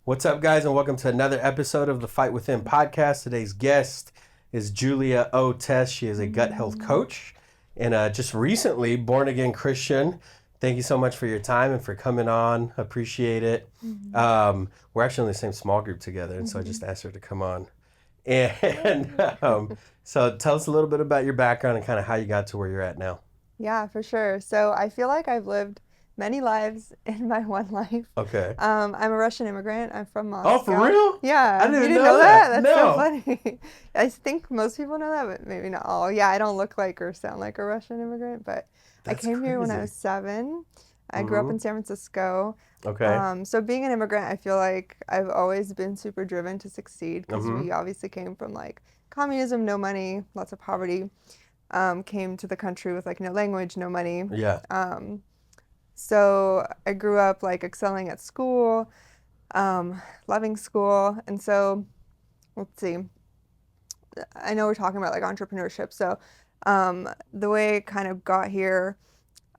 What's up, guys, and welcome to another episode of the Fight Within podcast. Today's guest is Julia O. Tess. She is a gut health coach and just recently born-again Christian. Thank you so much for your time and for coming on. Appreciate it. We're actually in the same small group together, and so I just asked her to come on. And so tell us a little bit about your background and kind of how you got to where you're at now. Yeah, for sure. So I feel like I've lived many lives in my one life. Okay. I'm a Russian immigrant. I'm from Oh, for Moscow. real? I Yeah, didn't you even didn't know know that. that? That's so No. funny. I think most people know that, but maybe not all. Yeah, I don't look like or sound like a Russian immigrant, but I That's came here when I crazy. was 7. I grew up in San Francisco. Okay. So being an immigrant, I feel like I've always been super driven to succeed because Mm-hmm. we obviously came from like communism, no money, lots of poverty. Came to the country with like no language, no money. Yeah. So I grew up like excelling at school, loving school. And so let's see, I know we're talking about like entrepreneurship. So the way it kind of got here,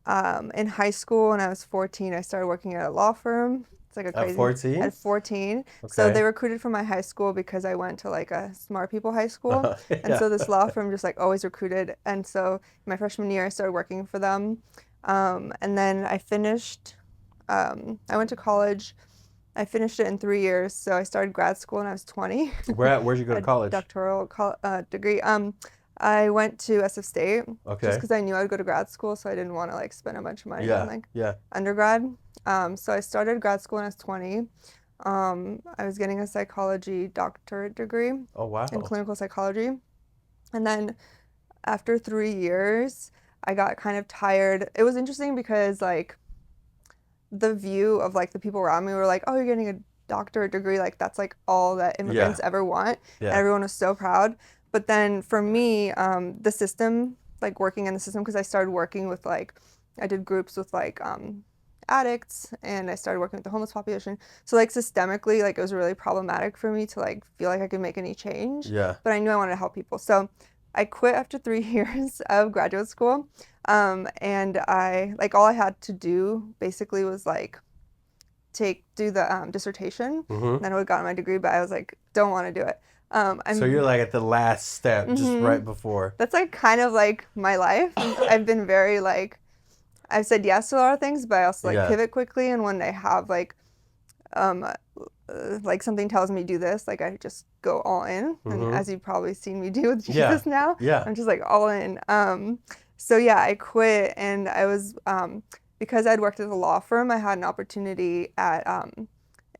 in high school when I was 14, I started working at a law firm. It's like a At crazy, 14? at 14. So Okay. they recruited from my high school because I went to like a smart people high school. And Yeah. so this law firm just like always recruited. And so my freshman year, I started working for them. And then I went to college. I finished it in 3 years. So I started grad school when I was 20, Where'd you go to a college? doctoral degree. I went to SF State just Okay. because I knew I would go to grad school, so I didn't want to like spend a bunch of money on Yeah. like Yeah. undergrad. So I started grad school when I was 20. I was getting a psychology doctorate degree Oh, in wow. clinical psychology. And then after 3 years, I got kind of tired. It was interesting because like the view of like the people around me were like, oh, you're getting a doctorate degree. Like that's like all that Yeah. immigrants ever want. And Yeah. everyone was so proud. But then for me, the system, like working in the system, because I started working with like, I did groups with like addicts and I started working with the homeless population. So like systemically, like it was really problematic for me to like feel like I could make any change. Yeah. But I knew I wanted to help people. So I quit after 3 years of graduate school. And I like all I had to do basically was like do the dissertation. And Mm-hmm. then I would have gotten my degree, but I was like, don't want to do it. So you're I'm like at the last step, just hmm right before. That's like kind of like my life. I've been very like I've said yes to a lot of things, but I also like Yeah. pivot quickly. And when I have um like something tells me do this, like I just go all in. And Mm-hmm. as you've probably seen me do with Yeah. Jesus now, Yeah. I'm just like all in. So yeah, I quit and I was because I'd worked at a law firm, I had an opportunity at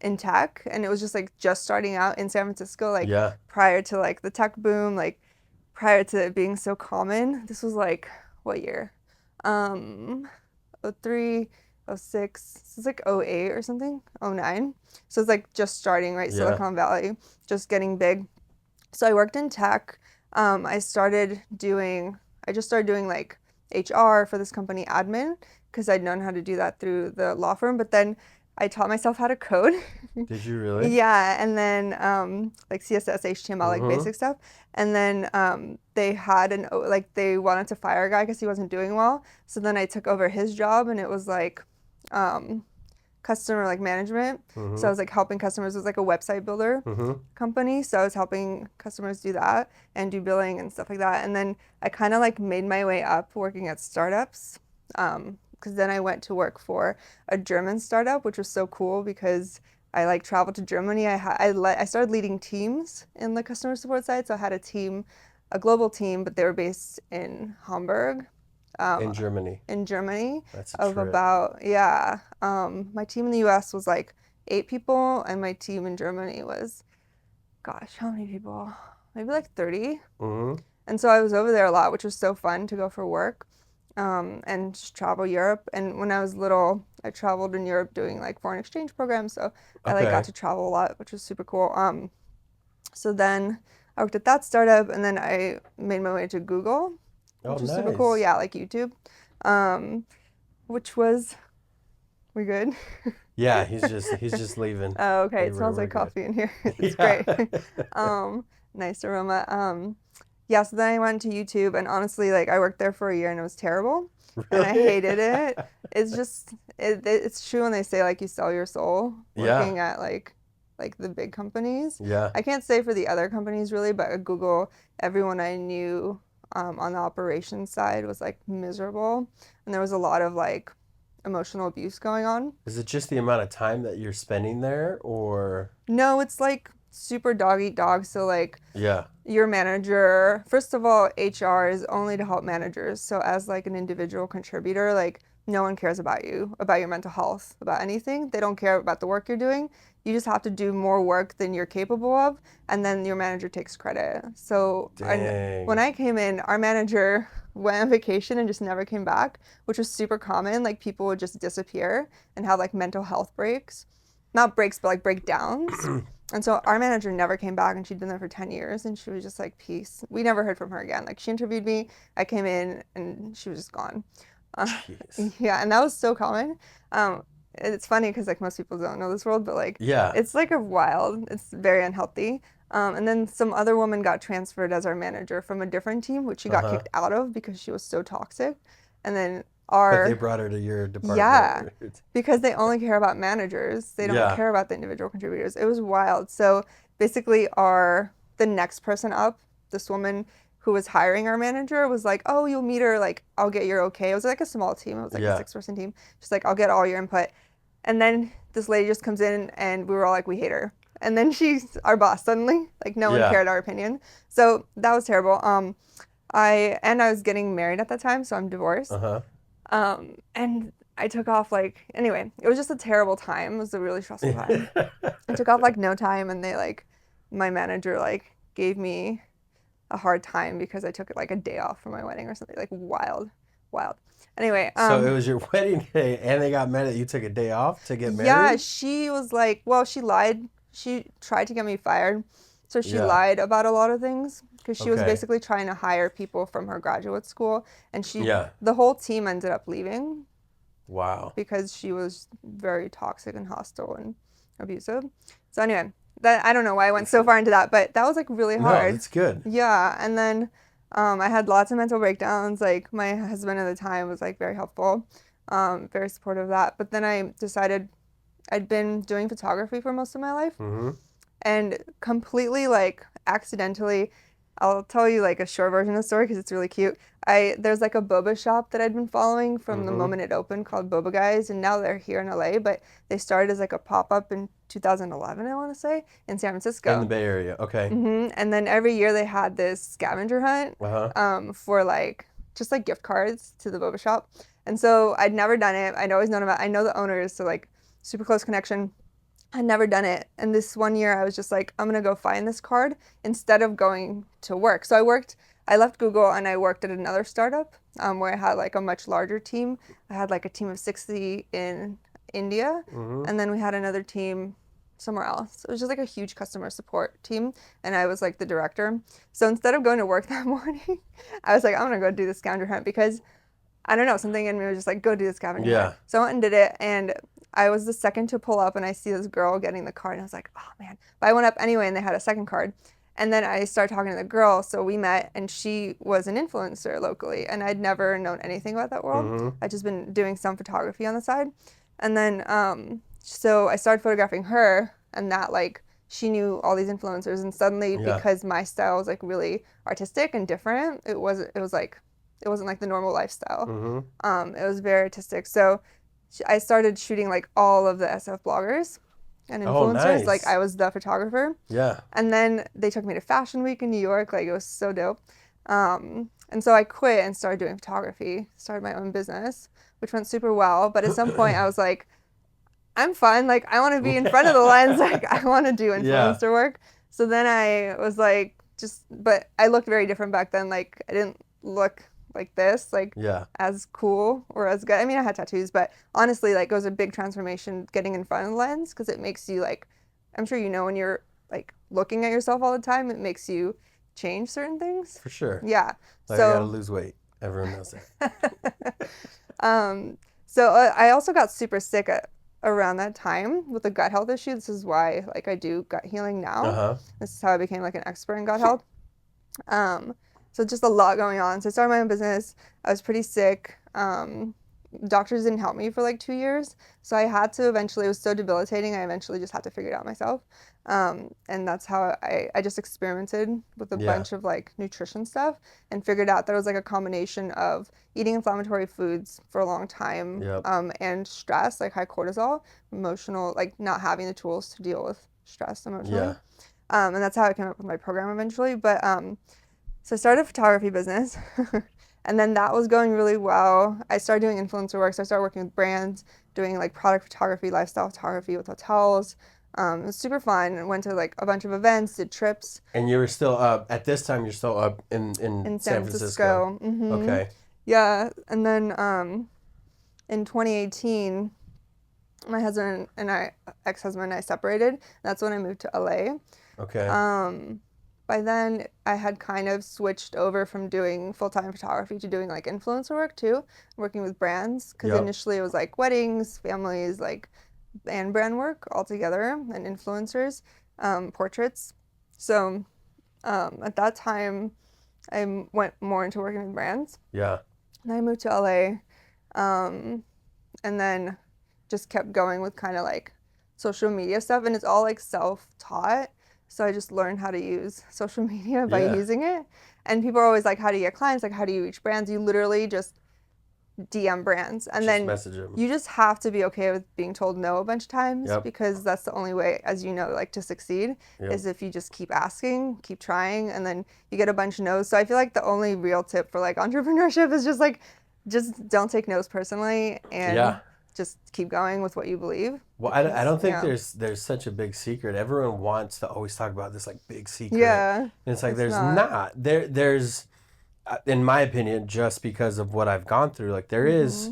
in tech and it was just starting out in San Francisco, like Yeah. prior to like the tech boom, like prior to it being so common. This was like what year? Um, '03, '06. This is like '08 or something, '09. So it's like just starting, right? Yeah. Silicon Valley, just getting big. So I worked in tech. I just started doing like HR for this company admin because I'd known how to do that through the law firm. But then I taught myself how to code. Did you really? Yeah, and then like CSS, HTML, like Mm-hmm. basic stuff. And then they wanted to fire a guy because he wasn't doing well. So then I took over his job, and it was like um, customer like management. So I Mm-hmm. was like helping customers. It was like a website builder Mm-hmm. company. So I was helping customers do that and do billing and stuff like that. And then I kind of like made my way up working at startups. Because then I went to work for a German startup, which was so cool because I like traveled to Germany. I started leading teams in the customer support side. So I had a team, a global team, but they were based in Hamburg, In um, Germany. in Germany, That's a of trip. about, yeah. My team in the US was like 8 people, and my team in Germany was, gosh, how many people? Maybe like 30. Mm-hmm. And so I was over there a lot, which was so fun to go for work, and just travel Europe. And when I was little, I traveled in Europe doing like foreign exchange programs. So I like got Okay. to travel a lot, which was super cool. So then I worked at that startup, and then I made my way to Google, Oh, which was super cool. nice. Yeah, like YouTube, um, which was we good? Yeah, he's just leaving. Oh, okay. It smells We're like good. coffee in here. It's Yeah. great. Um, nice aroma. Yeah, so then I went to YouTube and honestly, like I worked there for a year and it was terrible and I Really? hated it. It's just it's true when they say like you sell your soul Yeah. working at like like the big companies. Yeah. I can't say for the other companies really, but at Google, everyone I knew on the operations side was like miserable, and there was a lot of like emotional abuse going on. Is it just the amount of time that you're spending there, or? No, it's like super dog eat dog. So like Yeah. your manager, first of all, HR is only to help managers. So as like an individual contributor, like no one cares about you, about your mental health, about anything. They don't care about the work you're doing. You just have to do more work than you're capable of, and then your manager takes credit. So when Dang. I came in, our manager went on vacation and just never came back, which was super common. Like people would just disappear and have like mental health breaks. Not breaks, but like breakdowns. And so our manager never came back, and she'd been there for 10 years, and she was just like, peace. We never heard from her again. Like she interviewed me, I came in, and she was just gone. Jeez. Yeah, and that was so common. It's funny because like most people don't know this world, but like Yeah. it's like a wild, it's very unhealthy. And then some other woman got transferred as our manager from a different team, which she got Uh-huh. kicked out of because she was so toxic. And then But they our brought her to your yeah, department. because they only care about managers. They don't Yeah. care about the individual contributors. It was wild. So basically, the next person up, this woman who was hiring our manager, was like, "Oh, you'll meet her. Like, I'll get your okay." It was like a small team. It was like a Yeah. 6-person team. She's like, "I'll get all your input." And then this lady just comes in, and we were all like, "We hate her." And then she's our boss suddenly. Like, no one Yeah. cared our opinion. So that was terrible. I was getting married at that time, so I'm divorced. Uh-huh. And I took off like anyway, it was just a terrible time. It was a really stressful time. I took off like no time, and they like my manager like gave me a hard time because I took like a day off for my wedding or something. Like wild, wild. Anyway, So it was your wedding day, and they got mad that you took a day off to get yeah, married? she was like, well, she lied. She tried to get me fired. So she Yeah. lied about a lot of things because she was Okay. basically trying to hire people from her graduate school, and Yeah. the whole team ended up leaving Wow. because she was very toxic and hostile and abusive. So anyway, that I don't know why I went so far into that, but that was like really No, hard. that's good. Yeah, and then I had lots of mental breakdowns. Like my husband at the time was like very helpful, very supportive of that. But then I decided I'd been doing photography for most of my life, Mm-hmm. and completely like accidentally, I'll tell you like a short version of the story because it's really cute. There's like a boba shop that I'd been following from the Mm-hmm. moment it opened called Boba Guys, and now they're here in LA, but they started as like a pop-up in 2011, I want to say, in San In the Francisco. Bay Area. Okay. And then every year they had this scavenger hunt Uh-huh. for like just like gift cards to the boba shop. And so I'd never done it. I'd always known about I know the owners, so like super close connection. I'd never done it. And this one year I was just like, I'm gonna go find this card instead of going to work. So I left Google and I worked at another startup where I had like a much larger team. I had like a team of 60 in India, Mm-hmm. and then we had another team somewhere else. It was just like a huge customer support team, and I was like the director. So instead of going to work that morning, I was like, I'm gonna go do the scavenger hunt because I don't know, something in me was just like, go do the scavenger hunt. Yeah. So I went and did it, and I was the second to pull up, and I see this girl getting the card, and I was like, oh man. But I went up anyway, and they had a second card. And then I started talking to the girl, so we met, and she was an influencer locally, and I'd never known anything about that world. Mm-hmm. I'd just been doing some photography on the side. And then, so I started photographing her, and that like, she knew all these influencers, and suddenly, Yeah. because my style was like really artistic and different, it wasn't like the normal lifestyle. Mm-hmm. It was very artistic. So I started shooting like all of the SF bloggers and Oh, influencers. nice. Like I was the photographer. Yeah. And then they took me to Fashion Week in New York. Like it was so dope. And so I quit and started doing photography, started my own business, which went super well. But at some point I was like, I'm fun. Like I want to be in front of the lens. Like I want to do Yeah. influencer work. So then I was like, but I looked very different back then. Like I didn't look like this, like Yeah. as cool or as good. I mean, I had tattoos, but honestly, like it was a big transformation getting in front of the lens because it makes you like, I'm sure you know when you're like looking at yourself all the time, it makes you change certain things. For sure. Yeah. Like I gotta So, lose weight. Everyone knows that. I also got super sick around that time with a gut health issue. This is why like I do gut healing now. Uh-huh. This is how I became like an expert in gut health. So just a lot going on. So I started my own business. I was pretty sick. doctors didn't help me for like 2 years. So I had to eventually, it was so debilitating, I eventually just had to figure it out myself. And that's how I just experimented with a Yeah. bunch of like nutrition stuff and figured out that it was like a combination of eating inflammatory foods for a long time, Yep. and stress, like high cortisol, emotional, like not having the tools to deal with stress emotionally. Yeah. And that's how I came up with my program eventually. But so I started a photography business. And then that was going really well. I started doing influencer work. So I started working with brands, doing like product photography, lifestyle photography with hotels. It was super fun. I went to like a bunch of events, did trips And you were still up at this time. You're still up in in San San Francisco. Francisco. Hmm. Okay. Yeah. And then in 2018, my husband and I, ex-husband and I separated. That's when I moved to LA. Okay. By then, I had kind of switched over from doing full-time photography to doing like influencer work too, working with brands. Because Yep. initially it was like weddings, families, like, and brand work all together, and influencers, portraits. So at that time, I went more into working with brands. Yeah. And I moved to LA, and then just kept going with kind of like social media stuff, and it's all like self-taught. So I just learned how to use social media by Yeah. using it. And people are always like, how do you get clients? Like, how do you reach brands? You literally just DM brands. And Just then message them. you just have to be okay with being told no a bunch of times, Yep. because that's the only way, as you know, like to succeed Yep. is if you just keep asking, keep trying, and then you get a bunch of no's. So I feel like the only real tip for like entrepreneurship is just like, just don't take no's personally, and Yeah. just keep going with what you believe. Well, I don't think yeah. there's such a big secret. Everyone wants to always talk about this like big secret. Yeah. And it's like It's there's not. not. There's in my opinion, just because of what I've gone through, like there's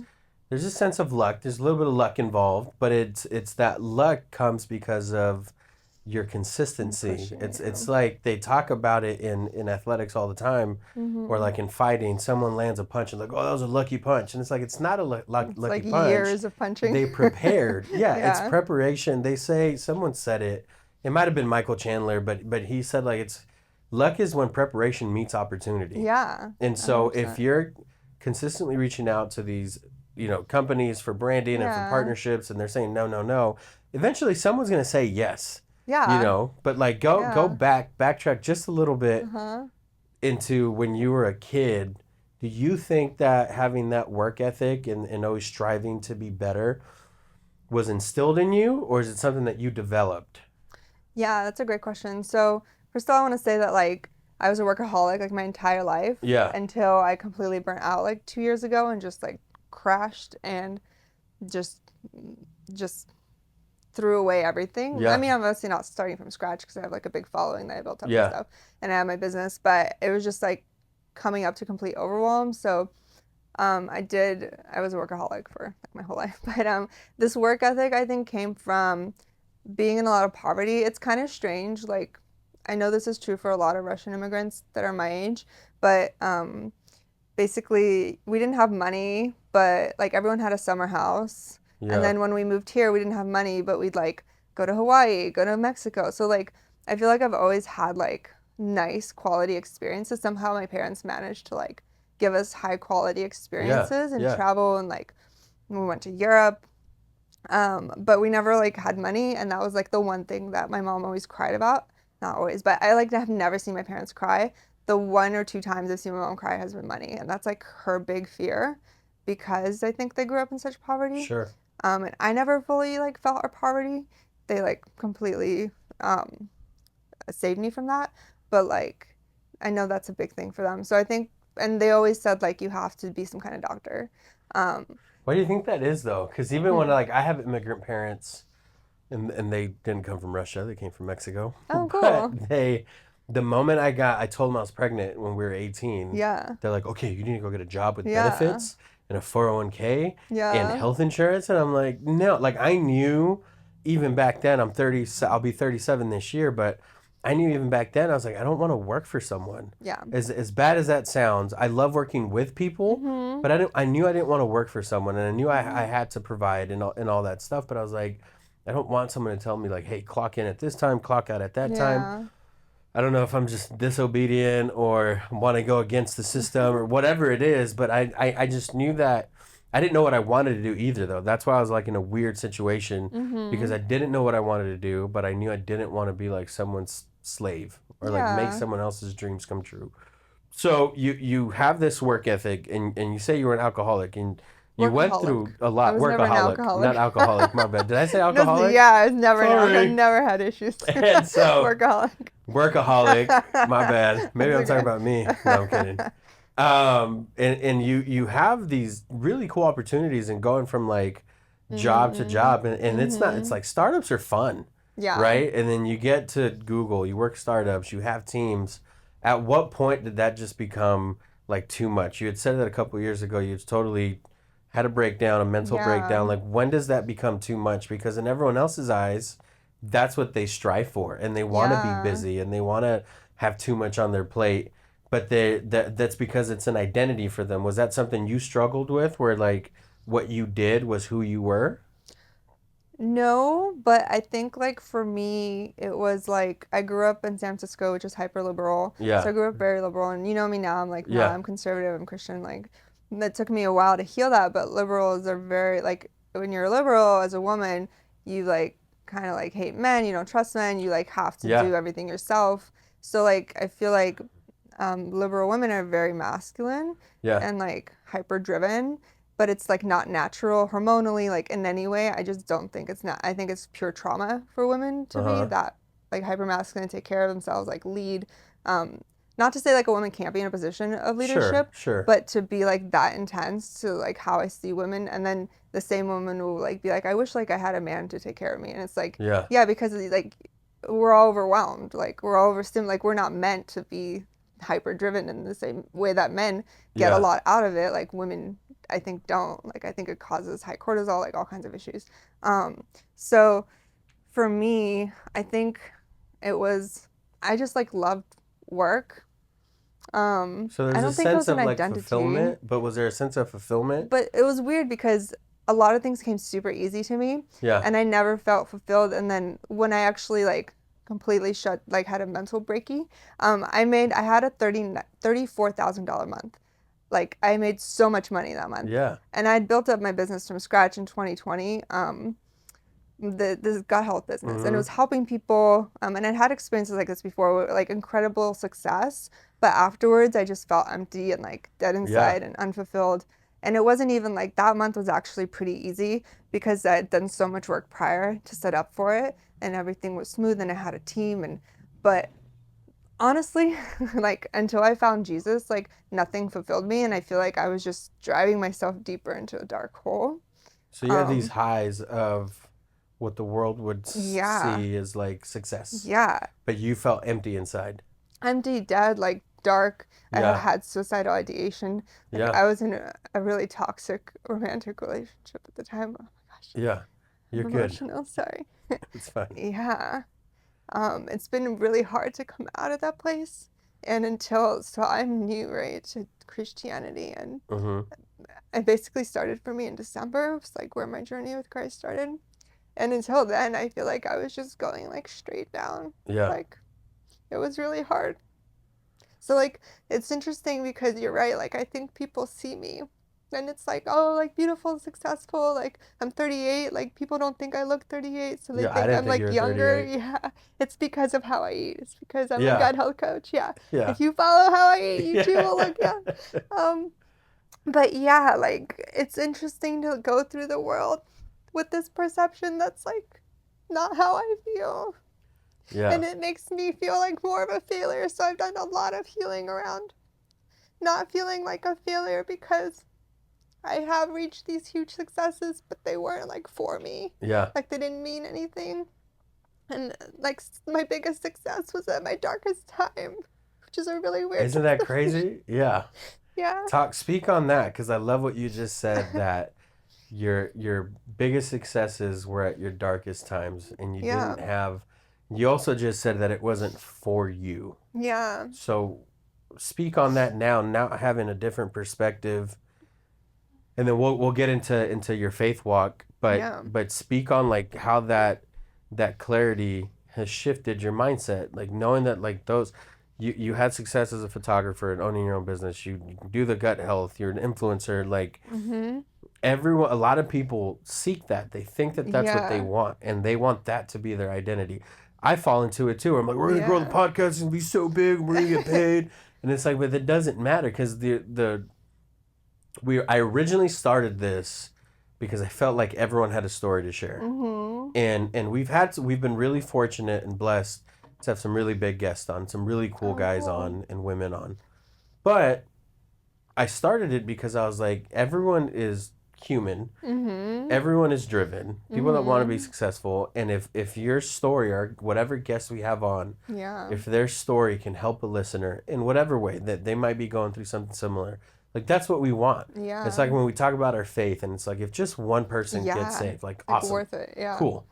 a sense of luck. There's a little bit of luck involved, but it's that luck comes because of your consistency. Pushing, It's like they talk about it in athletics all the time, or like in fighting, someone lands a punch and like, oh, that was a lucky punch, and it's like it's not a It's lucky like punch. years of punching. They prepared. Yeah, it's Yeah. preparation. They say someone said it. It might have been Michael Chandler, but he said like it's luck is when preparation meets opportunity. Yeah. And so 100%. if you're consistently reaching out to these, companies for branding and for Yeah. partnerships, and they're saying no, no, no, eventually someone's gonna say yes. Yeah. But like go Yeah. backtrack just a little bit Uh-huh. into when you were a kid. Do you think that having that work ethic and always striving to be better was instilled in you, or is it something that you developed? Yeah, that's a great question. So, first of all, I want to say that like I was a workaholic like my entire life Yeah. until I completely burnt out like 2 years ago and just like crashed and just just threw away everything. Yeah. I mean, I'm obviously not starting from scratch because I have like a big following that I built up and Yeah. stuff, and I have my business, but it was just like coming up to complete overwhelm. So I was a workaholic for like my whole life, but this work ethic I think came from being in a lot of poverty. It's kind of strange. Like, I know this is true for a lot of Russian immigrants that are my age, but basically, we didn't have money, but like everyone had a summer house. Yeah. And then when we moved here, we didn't have money, but we'd like go to Hawaii, go to Mexico. So, like, I feel like I've always had like nice quality experiences. Somehow my parents managed to like give us high quality experiences and Yeah. travel, and like we went to Europe. But we never like had money, and that was like the one thing that my mom always cried about. Not always, but I like have never seen my parents cry. The one or two times I've seen my mom cry has been money, and that's like her big fear, because I think they grew up in such poverty. Sure. And I never fully like felt our poverty. They like completely saved me from that, but like I know that's a big thing for them. So I think, and they always said like you have to be some kind of doctor. Why do you think that is though? Because even when like I have immigrant parents, and they didn't come from Russia, they came from Mexico. Oh, cool. But the moment I told them I was pregnant when we were 18. Yeah. They're like, okay, you need to go get a job with Yeah. benefits and a 401k Yeah. and health insurance, and I'm like, no, like I knew even back then. I'm 30. I'll be 37 this year, but I knew even back then I was like, I don't want to work for someone. Yeah. As bad as that sounds, I love working with people, but I knew I didn't want to work for someone, and I knew I had to provide and all that stuff. But I was like, I don't want someone to tell me like, hey, clock in at this time, clock out at that time. Yeah. I don't know if I'm just disobedient or want to go against the system or whatever it is, but I just knew that I didn't know what I wanted to do either, though. That's why I was like in a weird situation because I didn't know what I wanted to do, but I knew I didn't want to be like someone's slave or like make Yeah. someone else's dreams come true. So you have this work ethic, and you say you were an alcoholic, and you went Workaholic. through a I lot. was never an Workaholic, not alcoholic. alcoholic. My bad. Did I say No, alcoholic? yeah, I was never an alcoholic. Sorry. Never had issues. And so Workaholic. workaholic. My bad. Maybe I'm That's talking okay. about me. No, I'm kidding. And you have these really cool opportunities and going from like job to Mhm. job, and it's not. It's Mhm. like startups are fun, Yeah. right? And then you get to Google, you work startups, you have teams. At what point did that just become like too much? You had said that a couple of years ago. You totally had a breakdown, a mental breakdown. Yeah. Like when does that become too much? Because in everyone else's eyes, that's what they strive for, and they want to be Yeah. busy, and they want to have too much on their plate. But that's because it's an identity for them. Was that something you struggled with, where like what you did was who you were? No, but I think like for me, it was like I grew up in San Francisco, which is hyper liberal. So Yeah, I grew up very liberal, and you know me now. I'm like, no, yeah, I'm conservative, I'm Christian. Like, it took me a while to heal that, but liberals are very like when you're a liberal as a woman, you like kind of like hate men, you don't trust men, you like have to yeah, do everything yourself. So like I feel like liberal women are very masculine yeah. and like hyper driven, but it's like not natural hormonally, like in any way. I just don't think it's not. I think it's pure trauma for women to Uh be huh. that like hyper masculine, take care of themselves, like lead. Um, Not to say like a woman can't be in a position of Sure, leadership, sure. but to be like that intense to like how I see women, and then the same woman will like be like, I wish like I had a man to take care of me, and it's like, Yeah, yeah, because like we're all overwhelmed, like we're all overstimulated, like we're not meant to be hyper driven in the same way that men get a yeah. lot out of it. Like women, I think don't. Like I think it causes high cortisol, like all kinds of issues. So for me, I think it was I just like loved work. So I there's a don't think it sense was an of like identity, fulfillment, but was there a sense of fulfillment? but it was weird because a lot of things came super easy to me, Yeah, and I never felt fulfilled. And then when I actually like completely shut like had a mental breaky, I had a $34,000 month. Like I made so much money that month, yeah, and I'd built up my business from scratch in 2020. This gut health business, and it mm-hmm. was helping people. And I'd had experiences like this before, like incredible success, but afterwards I just felt empty and like dead Yeah, inside and unfulfilled. And it wasn't even like that month was actually pretty easy because I'd done so much work prior to set up for it, and everything was smooth, and I had a team. And but honestly, like until I found Jesus, like nothing fulfilled me, and I feel like I was just driving myself deeper into a dark hole. so you have these Um, highs of what the world would yeah, see as like success, yeah. but you felt empty inside. Empty, dead, like dark. I Yeah, had suicidal ideation. Like yeah, I was in a really toxic romantic relationship at the time. Oh my gosh, yeah. You're I'm good. emotional. Sorry. It's fine. Yeah. It's been really hard to come out of that place. And until, so I'm new, right, to Christianity. And Mm-hmm. it basically started for me in December. It was like where my journey with Christ started. And until then, I feel like I was just going like straight down. Yeah, Like it was really hard. So like it's interesting because you're right. Like I think people see me and it's like, oh, like beautiful, successful. Like I'm 38. Like people don't think I look 38, so they yeah. I think didn't I'm think you like were younger. 38. Yeah. It's because of how I eat. It's because I'm a Yeah, gut health coach. Yeah. yeah, If you follow how I eat, you too yeah, will look young. Um, but yeah, like it's interesting to go through the world with this perception that's like not how I feel. yeah. And it makes me feel like more of a failure. So I've done a lot of healing around not feeling like a failure because I have reached these huge successes, but they weren't like for me. Yeah. Like they didn't mean anything. And like my biggest success was at my darkest time, which is a really weird Isn't that juxtaposition. crazy? Yeah. Yeah. Speak on that because I love what you just said that your biggest successes were at your darkest times and you Yeah. didn't have you also just said that it wasn't for you. Yeah. So speak on that now having a different perspective and then we'll get into your faith walk, Yeah. but speak on like how that clarity has shifted your mindset, like knowing that like those you had success as a photographer and owning your own business, you do the gut health, you're an influencer, like Mhm. everyone, a lot of people seek that. They think that that's what they Yeah. want, and they want that to be their identity. I fall into it too. I'm like, we're gonna grow the Yeah. podcast, it's gonna be so big, and we're gonna get paid, and it's like, but it doesn't matter because I originally started this because I felt like everyone had a story to share, Mhm. and we've been really fortunate and blessed to have some really big guests on, some really cool Oh, guys cool. on and women on, but I started it because I was like, everyone is human. Mhm. Everyone is driven. People that want to be Mhm. successful. And if your story or whatever guest we have on, Yeah. if their story can help a listener in whatever way that they might be going through something similar, like that's what we want. It's Yeah. like when we talk about our faith and it's like if just one person gets Yeah. saved, like Like awesome, worth it. Yeah. cool.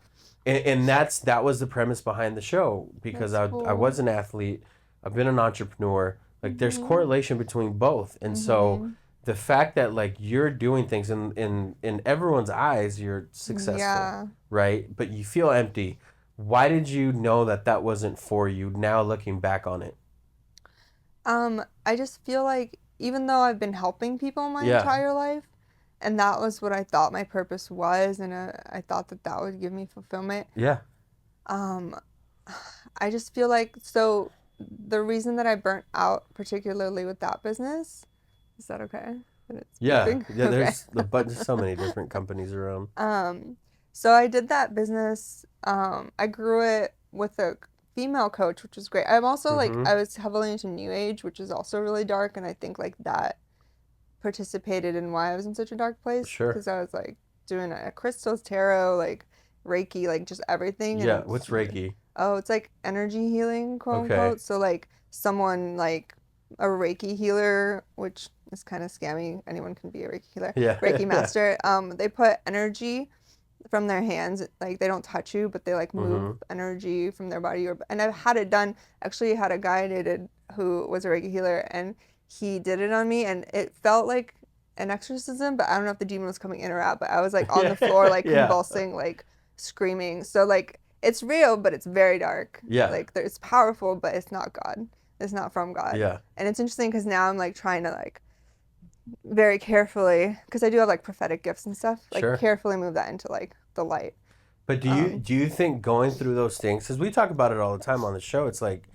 And that was the premise behind the show because That's I cool. was an athlete, I've been an entrepreneur. Like there's Mhm. correlation between both, and so Mhm. the fact that like you're doing things in everyone's eyes, you're successful, Yeah. right? But you feel empty. Why did you know that that wasn't for you? Now looking back on it, I just feel like even though I've been helping people my yeah, entire life, and that was what I thought my purpose was, and I thought that that would give me fulfillment. yeah, Um, I just feel like so the reason that I burnt out, particularly with that business, is that okay? That it's yeah, beeping? yeah. Okay. There's a bunch, so many different companies around. Um, so I did that business. I grew it with a female coach, which was great. I'm also like Mm-hmm. I was heavily into New Age, which is also really dark, and I think like that participated in why I was in such a dark place Sure. because I was like doing crystals, tarot, like Reiki, like just everything, Yeah. and What's Reiki? oh, it's like energy healing, quote Okay. unquote. So like someone like a Reiki healer, which is kind of scammy. Anyone can be a Reiki healer, Yeah. Reiki Yeah. master. They put energy from their hands, like they don't touch you, but they like move Mm-hmm. energy from their body. And I've had it done. Actually, had a guy I dated who was a Reiki healer, and he did it on me, and it felt like an exorcism. But I don't know if the demon was coming in or out. But I was like on the floor, Yeah. like Yeah. convulsing, like screaming. So like it's real, but it's very dark. Yeah. Like it's powerful, but it's not God. It's not from God. Yeah. And it's interesting because now I'm like trying to like very carefully, because I do have like prophetic gifts and stuff, like Sure. carefully move that into like the light. But do you Um, do you think going through those things, because we talk about it all the time on the show, it's like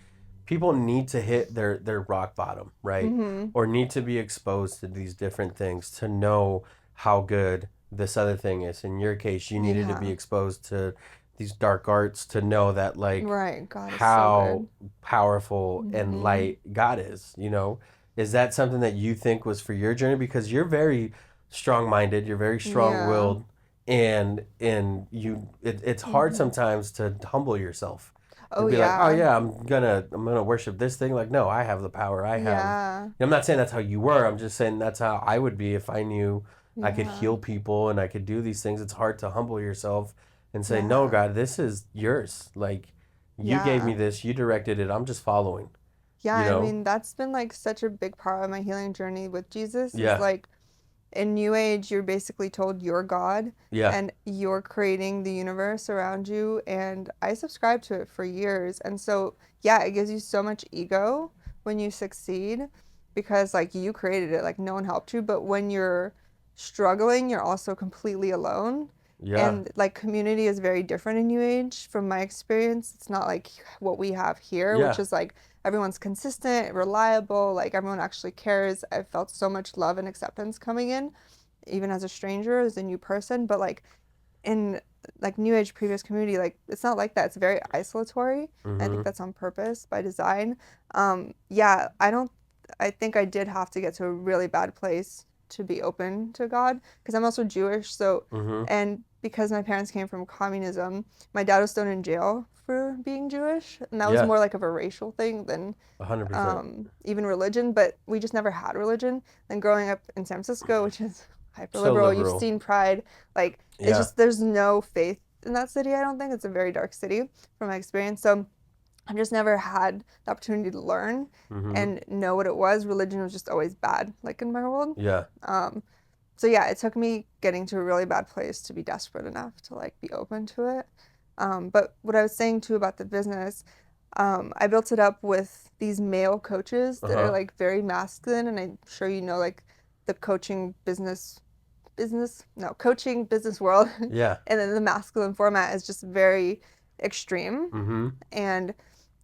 people need to hit their rock bottom, right? mhm. Or need to be exposed to these different things to know how good this other thing is. In your case, you needed to be Yeah. exposed to these dark arts to know that like Right. God is so how good. powerful and Mhm. light God is, you know? Is that something that you think was for your journey? Because you're very strong-minded, you're very Yeah. strong-willed, and it's hard Mhm. sometimes to humble yourself Oh and be like, oh yeah. yeah, I'm gonna worship this thing. Like, no, I have the power. I have. Yeah. I'm not saying that's how you were. I'm just saying that's how I would be if I knew I could Yeah. heal people and I could do these things. It's hard to humble yourself and say, no, Yeah. God, this is yours. Like, you gave me Yeah. this. You directed it. I'm just following. Yeah. You I know? mean, that's been like such a big part of my healing journey with Jesus is Yeah. like in New Age, you're basically told you're God Yeah. and you're creating the universe around you. And I subscribed to it for years. And so, yeah, it gives you so much ego when you succeed because, like, you created it, like, no one helped you. But when you're struggling, you're also completely alone. Yeah. And, like, community is very different in New Age from my experience. It's not like what we have here, which Yeah. is like, everyone's consistent, reliable, like everyone actually cares. I felt so much love and acceptance coming in, even as a stranger, as a new person. But like in like New Age previous community, like it's not like that. It's very isolatory. I think Mm-hmm. that's on purpose by design. Yeah, I don't. I think I did have to get to a really bad place to be open to God because I'm also Jewish. So, Mm-hmm. and because my parents came from communism, my dad was thrown in jail for being Jewish, and that was Yeah. more like of a racial thing than 100%. even religion. But we just never had religion. And growing up in San Francisco, which is hyper So liberal, you've liberal. seen Pride, like it's Yeah. just there's no faith in that city. I don't think it's a very dark city from my experience. So I've just never had the opportunity to learn Mm-hmm. and know what it was. Religion was just always bad, like in my world. Yeah. Um, so yeah, it took me getting to a really bad place to be desperate enough to like be open to it. But what I was saying too about the business, I built it up with these male coaches that are Uh-huh. like very masculine, and I'm sure you know like the coaching business coaching business world. Yeah. And then the masculine format is just very extreme. Mm-hmm. And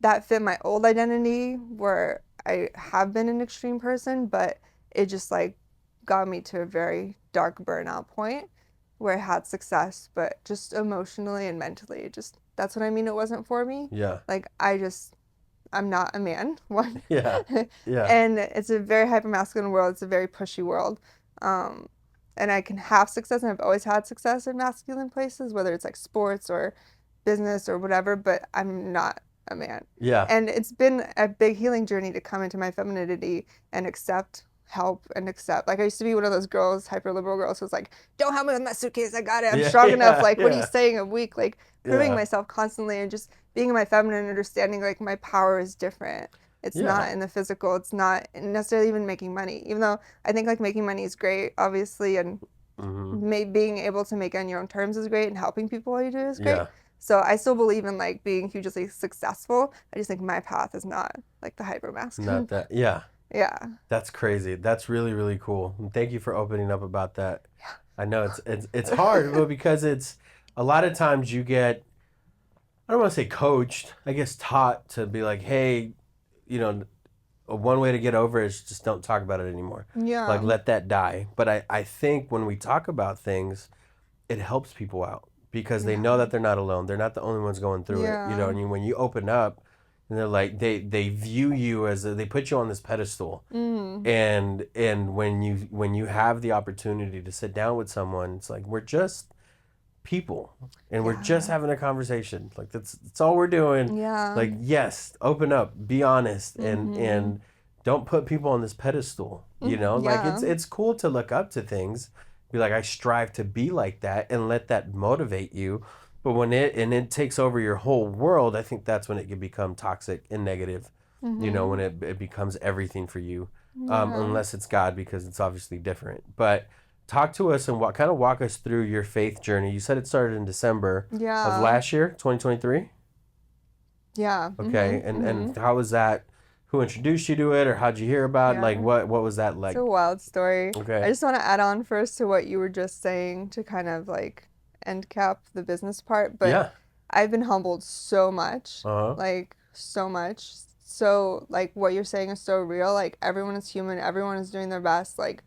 that fit my old identity where I have been an extreme person, but it just like got me to a very dark burnout point where I had success, but just emotionally and mentally, just that's what I mean. It wasn't for me. Yeah. Like I'm not a man, one. Yeah. Yeah. And it's a very hyper masculine world. It's a very pushy world. Um, and I can have success, and I've always had success in masculine places, whether it's like sports or business or whatever, but I'm not a man. Yeah. And it's been a big healing journey to come into my femininity and accept help and accept. Like I used to be one of those girls, hyper liberal girls who's like, don't help me with my suitcase, I got it, I'm Yeah, strong enough. yeah, Like, what are you yeah. saying? I'm weak. Like proving Yeah. myself constantly and just being in my feminine and understanding like my power is different. It's Yeah. not in the physical. It's not necessarily even making money, even though I think like making money is great, obviously, and Mm-hmm. being able to make it on your own terms is great, and helping people while you do it is great. Yeah. So I still believe in like being hugely successful. I just think my path is not like the hyper masculine. Not that. Yeah. Yeah. That's crazy. That's really, really cool. And thank you for opening up about that. I know it's hard, but because it's a lot of times you get, I don't want to say coached, I guess taught to be like, hey, you know, one way to get over it is just don't talk about it anymore. Yeah. Like let that die. But I think when we talk about things, it helps people out because they know that they're not alone. They're not the only ones going through it. You know, and when you open up, and they're like they view you as they put you on this pedestal. And when you have the opportunity to sit down with someone, it's like we're just people and we're just having a conversation. Like that's all we're doing. Yeah. Like yes, open up, be honest, and don't put people on this pedestal. You know, like it's cool to look up to things, be like I strive to be like that, and let that motivate you. But when it takes over your whole world, I think that's when it can become toxic and negative. You know, when it becomes everything for you, unless it's God, because it's obviously different. But talk to us and kind of walk us through your faith journey. You said it started in December of last year, 2023. Yeah. Okay, and how was that? Who introduced you to it, or how'd you hear about it? Like what was that like? It's a wild story. Okay. I just want to add on first to what you were just saying to kind of like end cap the business part. But Yeah. I've been humbled so much. Uh-huh. Like so much. So like what you're saying is so real. Like everyone is human. Everyone is doing their best. Like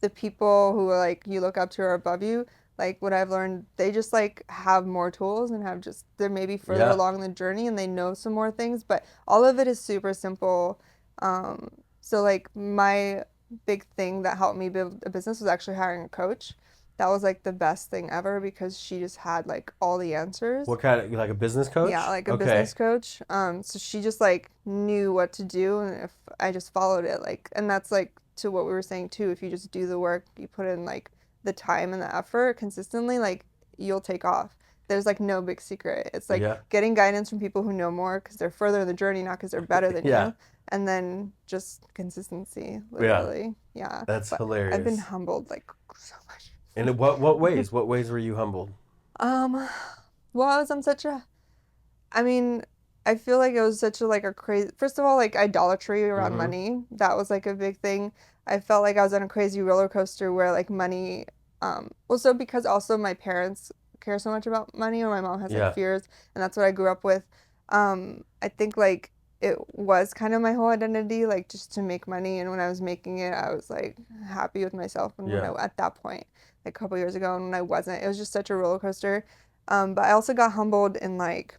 the people who like you look up to or above you, like what I've learned, they just like have more tools and have just they're maybe further along the journey and they know some more things, but all of it is super simple. So like my big thing that helped me build a business was actually hiring a coach. That was like the best thing ever because she just had like all the answers. What kind of like a business coach? Yeah, like a business coach. So she just like knew what to do, and if I just followed it, like, and that's like to what we were saying too. If you just do the work, you put in like the time and the effort consistently, like you'll take off. There's like no big secret. It's like getting guidance from people who know more because they're further in the journey, not because they're better than you. And then just consistency, literally. Yeah. That's but hilarious. I've been humbled like so much. And in what ways? What ways were you humbled? Well, I was on such a, I mean, I feel like it was such a like a crazy, first of all, like idolatry around money. That was like a big thing. I felt like I was on a crazy roller coaster where like money, also because also my parents care so much about money, or my mom has like fears, and that's what I grew up with. I think like it was kind of my whole identity, like just to make money, and when I was making it, I was like happy with myself. And when at that point, like a couple years ago, and when I wasn't, it was just such a roller coaster. But I also got humbled in like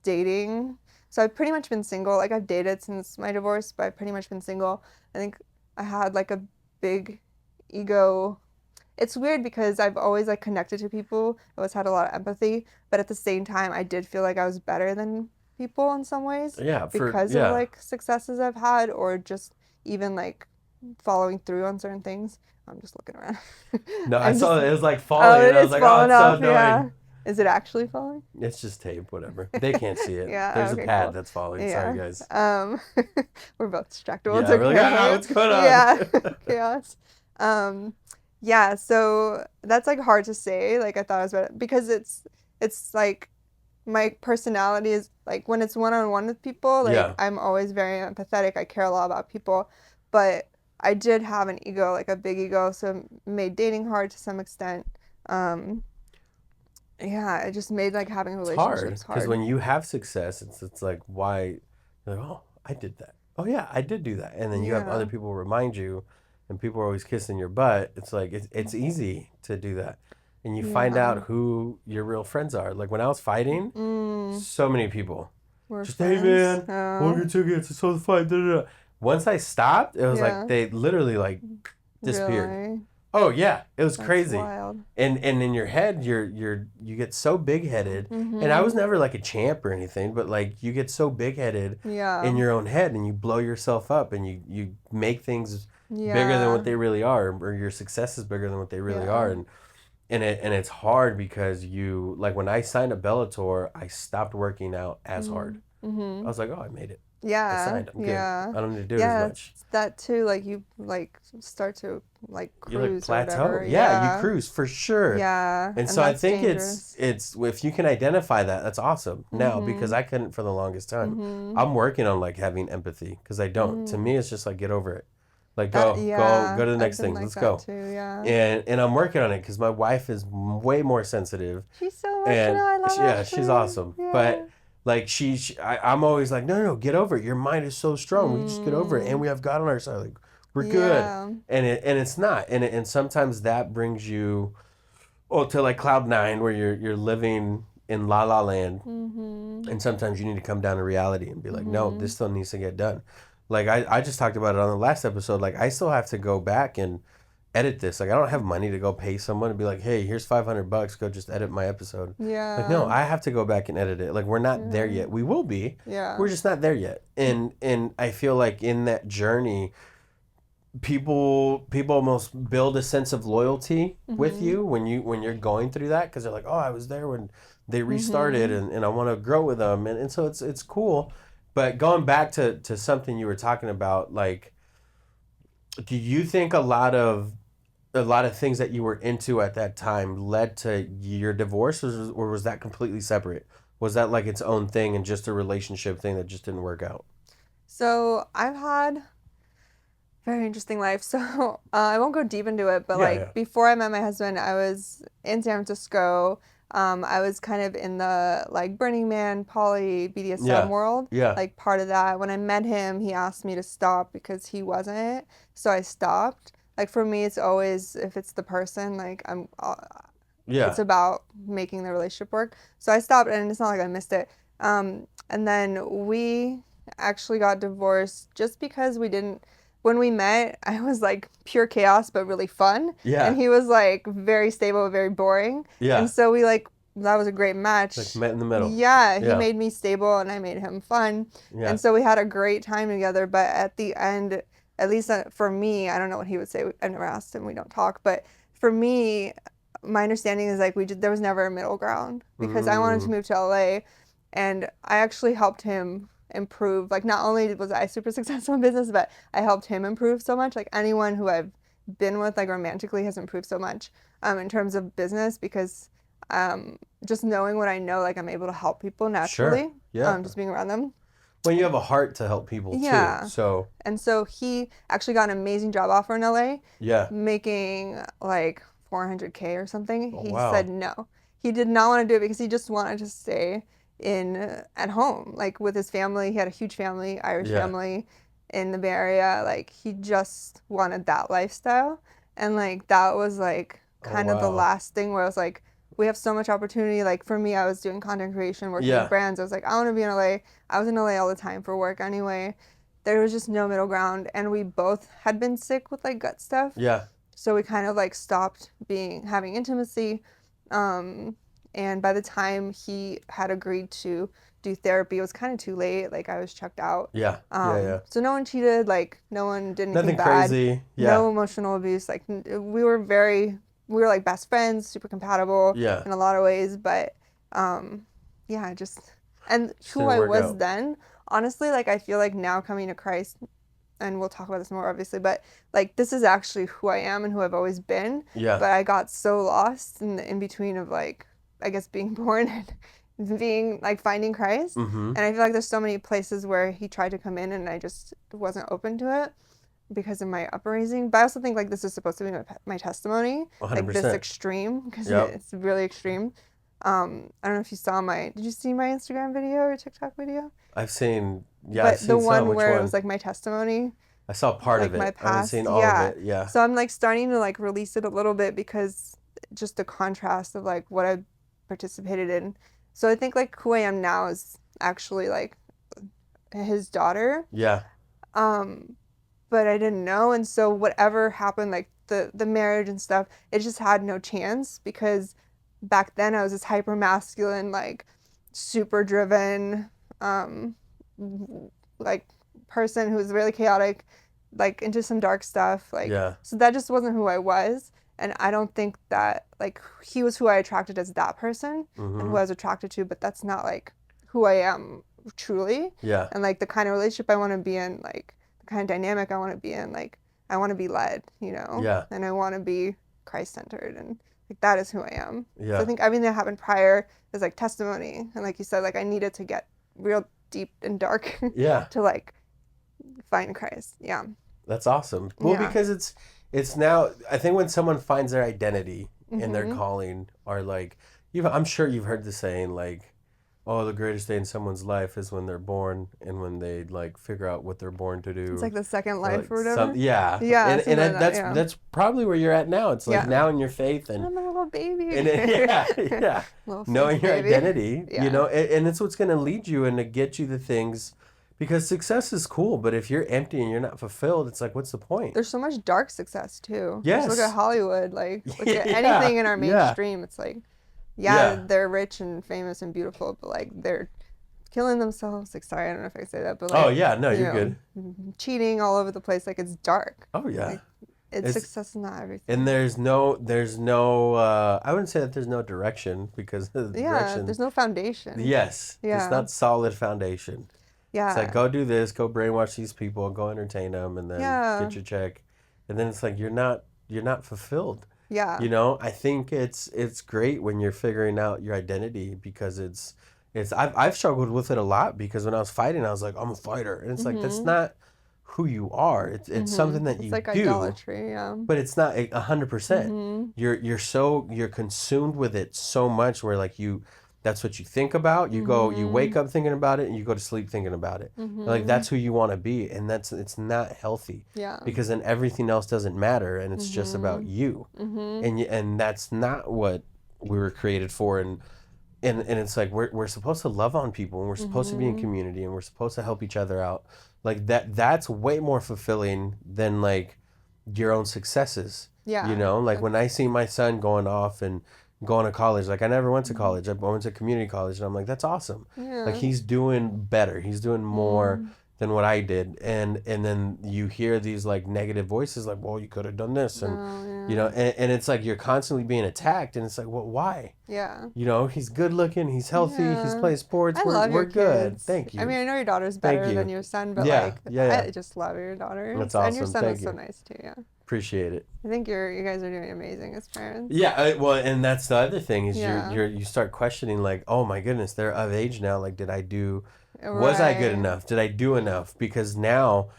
dating. So I've pretty much been single. Like I've dated since my divorce, but I've pretty much been single. I think I had like a big ego. It's weird because I've always like connected to people. I always had a lot of empathy, but at the same time, I did feel like I was better than people in some ways. Yeah, because of like successes I've had, or just even like following through on certain things. I'm just looking around. No, I saw it. It was like falling. And I was like, oh, it's so annoying. Yeah. Is it actually falling? It's just tape, whatever. They can't see it. Yeah, There's a pad cool. that's falling. Yeah. Sorry, guys. We're both distracted. Yeah, we're like, what's going on? Yeah, chaos. Yeah, so that's like hard to say. Like I thought it was better because it's like my personality is like when it's one-on-one with people, like I'm always very empathetic. I care a lot about people, but I did have an ego, like a big ego, so it made dating hard to some extent. Yeah, it just made like having It's hard relationships because hard. when you have success, it's like, why? You're like, oh, I did that. Oh yeah, I did do that. And then you have other Yeah. people remind you, and people are always kissing your butt. It's like it's easy to do that, and you find Yeah. out who your real friends are. Like when I was fighting, Mm, so many people we're just, hey friends. man, hold Oh, your tickets. It's so fight. Da, da, da. Once I stopped, it was like yeah. they literally like disappeared. Really? Oh yeah, it was That's crazy. wild. And in your head, you get so big headed. And I was Mm-hmm. never like a champ or anything, but like you get so big headed Yeah. in your own head, and you blow yourself up, and you make things bigger than what Yeah. they really are, or your success is bigger than what they really are, Yeah. and it's hard because you like when I signed up Bellator, I stopped working out as hard. I Mm-hmm. was like, oh, I made it. I Yeah. signed. I'm good. Yeah. I don't need to do it as Yeah, much. it's that too. Like you like start to like You like cruise or plateau. whatever. Yeah, you Yeah. cruise for sure. Yeah. And And so I that's think dangerous. it's if you can identify that, that's awesome. Now because Mm-hmm. I couldn't for the longest time. Mm-hmm. I'm working on like having empathy because I don't. To Mm. me, it's just like get over it. Like That go yeah, to the I've next been thing. like Let's that go. too. Yeah. And I'm working on it because my wife is way more sensitive, She's so emotional. and I love yeah, she's Ashley. awesome. Yeah. But like I'm always like, no, get over it. Your mind is so strong. We just get over it, and Mm. we have God on our side. Like we're good. Yeah. And it's not. And sometimes that brings you to like cloud nine where you're living in la la land, Mm-hmm. and sometimes you need to come down to reality and be like, no, Mm-hmm. this still needs to get done. Like I just talked about it on the last episode. Like I still have to go back and edit this. Like I don't have money to go pay someone to be like, hey, here's $500, go just edit my episode. Like no, Yeah. I have to go back and edit it. Like we're not there Yeah. yet. We will be. Yeah. We're just not there yet. And I feel like in that journey, people almost build a sense of loyalty with Mm-hmm. you when you're going through that because they're like, oh, I was there when they restarted, Mm-hmm. and I want to grow with them, and so it's cool. But going back to something you were talking about, like, do you think a lot of things that you were into at that time led to your divorce, or was that completely separate? Was that like its own thing and just a relationship thing that just didn't work out? So I've had very interesting life. So I won't go deep into it, but Yeah, yeah, like before I met my husband, I was in San Francisco. I was kind of in the like Burning Man, poly BDSM yeah, world, yeah, like part of that. When I met him, he asked me to stop because he wasn't. So I stopped. Like for me, it's always if it's the person, like yeah, it's about making the relationship work. So I stopped, and it's not like I missed it. And then we actually got divorced just because we didn't. When we met, I was like pure chaos, but really fun, and yeah, he was like very stable, very boring. And yeah. so we like that was a great Like match. met in the middle. Yeah, he Yeah, made me stable, and I made him fun, yeah, and so we had a great time together. But at the end, at least for me, I don't know what he would say. I've never asked him. We don't talk, but for me, my understanding is like there was never a middle ground because I wanted to mm, move to LA, and I actually helped him improve. Like not only was I super successful in business, but I helped him improve so much. Like anyone who I've been with like romantically has improved so much in terms of business because um, just knowing what I know, like I'm able to help people sure, naturally, yeah. just being around them. When you have a heart to help people too, Yeah. so And so he actually got an amazing job offer in LA, yeah. making like 400K or something. Oh He wow, said no. He did not want to do it because he just wanted to stay in at home, like with his family. He had a huge family, Irish yeah. family in the Bay Area. Like he just wanted that lifestyle. And like that was like Oh kind of the wow, last thing where I was like, we have so much opportunity. Like for me, I was doing content creation, working with yeah, brands. I was like, I want to be in LA. I was in LA all the time for work anyway. There was just no middle ground, and we both had been sick with like gut stuff, yeah, so we kind of like stopped having intimacy. Um, and by the time he had agreed to do therapy, it was kind of too late. Like I was checked out. yeah, yeah, yeah. So no one cheated. Like no one did anything Nothing bad. crazy. Yeah, No emotional abuse. Like we were like best friends, super compatible yeah. in a lot of ways. But yeah, and Just who didn't I work was out. then, honestly, like I feel like now coming to Christ, and we'll talk about this more obviously, but like this is actually who I am and who I've always been. Yeah, But I got so lost in the in between of like I guess being born and being like finding Christ. mm-hmm. And I feel like there's so many places where he tried to come in and I just wasn't open to it. because of my upbringing. But I also think like this is supposed to be my testimony, like this 100%. extreme, because Yep. it's really extreme. I don't know if you saw did you see my Instagram video or TikTok video? I've seen, yeah, I've But the seen some. one Which where it was one? like my testimony, I saw part of like my it. I haven't seen past, all of yeah. it. Yeah. So I'm like starting to like release it a little bit because just the contrast of like what I participated in. So I think like who I am now is actually like his daughter. Yeah. Um, but I didn't know, and so whatever happened, like the marriage and stuff, it just had no chance because back then I was this hyper masculine, like super driven, um, like person who was really chaotic, like into some dark stuff, like Yeah. so that just wasn't who I was. And I don't think that like he was who I attracted as that person and who Mm-hmm. I was attracted to, but that's not like who I am truly. Yeah. And like the kind of relationship I want to be in, like the kind of dynamic I want to be in, like I want to be led, Yeah. and I want to be Christ centered, and like that is who I am. So I Yeah. think everything that happened prior is like testimony, and like you said, like I needed to get real deep and dark Yeah. to like find Christ. Yeah. That's awesome. Well, Yeah. because it's now, I think when someone finds their identity in their Mhm. calling, or like I'm sure you've heard the saying like, oh, the greatest day in someone's life is when they're born and when they like figure out what they're born to It's do. like the second Or life like or whatever. yeah. Yeah, And something like that. that's Yeah. that's probably where you're at now. It's like Yeah. now in your faith and I'm a little baby. yeah. Little Knowing faith your baby. identity, Yeah. and it's what's going to lead you and to get you the things, because success is cool, but if you're empty and you're not fulfilled, it's like, what's the point? There's so much dark success too. Yes. Just look at Hollywood. Like look at Yeah, anything in our yeah. mainstream. It's like, yeah, Yeah. they're rich and famous and beautiful, but like they're killing themselves. Like sorry, I don't know if I can say that, but like Oh yeah, no, you you're know, good. cheating all over the place. Like it's dark. Oh yeah. Like It's success is not everything. and there's no I wouldn't say that there's no direction, because the Yeah, direction, there's no foundation. yes, Yeah. it's not solid foundation. Yeah. It's like, go do this, go brainwash these people, go entertain them, and then Yeah. get your check, and then it's like you're not fulfilled. Yeah. I think it's great when you're figuring out your identity, because I've struggled with it a lot, because when I was fighting I was like, I'm a fighter, and it's like that's not who you are. It's something that It's you like do, idolatry. Yeah. but it's not 100%. You're consumed with it so much where like that's what you think about. You wake up thinking about it and you go to sleep thinking about it. Like that's who you want to be, and it's not healthy, Yeah. because then everything else doesn't matter and it's just about you. And that's not what we were created for. And it's like we're supposed to love on people, and we're supposed to be in community, and we're supposed to help each other out. Like that's way more fulfilling than like your own successes. Yeah. Like when I see my son going off and going to college, like I never went to college. I went to community college, and I'm like, that's awesome. Yeah. Like he's doing better. He's doing more than what I did. And then you hear these like negative voices like, well, you could have done this, and and it's like you're constantly being attacked, and it's like, well, why? Yeah. He's good looking, he's healthy, he's Yeah. playing sports. I love we're your good. kids. Thank you. I mean, I know your daughter's Thank better you. than your son, but Yeah, like, yeah. I just love your daughter. That's And your awesome. son Thank is so you. nice too. Yeah. Appreciate it. I think you guys are doing amazing as parents. Yeah, well, and that's the other thing is Yeah. you start questioning like, oh my goodness, they're of age now. Like, was I good Right. enough? Did I do enough? Because now,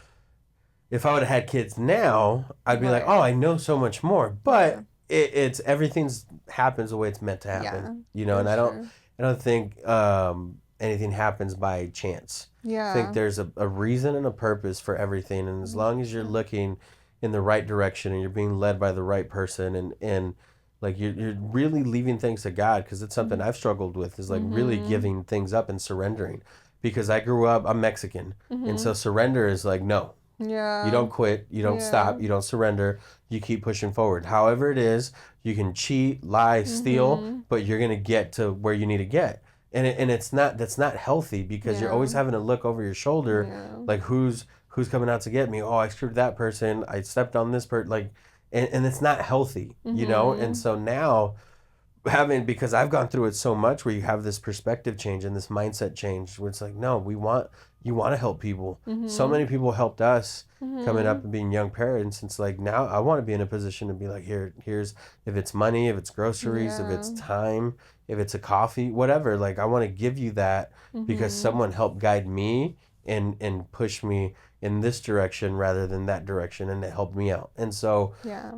if I would have had kids now, I'd be like, Right. oh, I know so much more. But it's everything's happens the way it's meant to happen. Yeah, And for I sure. don't think anything happens by chance. Yeah. I think there's a reason and a purpose for everything, and as long as you're looking in the right direction and you're being led by the right person, and like you're really leaving things to God, because it's something I've struggled with, is like really giving things up and surrendering, because I'm Mexican, and so surrender is like, no, Yeah. you don't quit, you don't stop, you don't surrender, you keep pushing forward. However it is, you can cheat, lie, steal, but you're gonna get to where you need to get. And that's not healthy, because you're always having to look over your shoulder, like who's coming out to get me. Oh, I screwed that person. I stepped on this person. Like, and it's not healthy, And so now, because I've gone through it so much, where you have this perspective change and this mindset change, where it's like, no, you want to help people. So many people helped us coming up and being young parents. It's like, now I want to be in a position to be like, here's, if it's money, if it's groceries, if it's time, if it's a coffee, whatever, like I want to give you that, because someone helped guide me and push me in this direction rather than that direction, and it helped me out. And so, Yeah.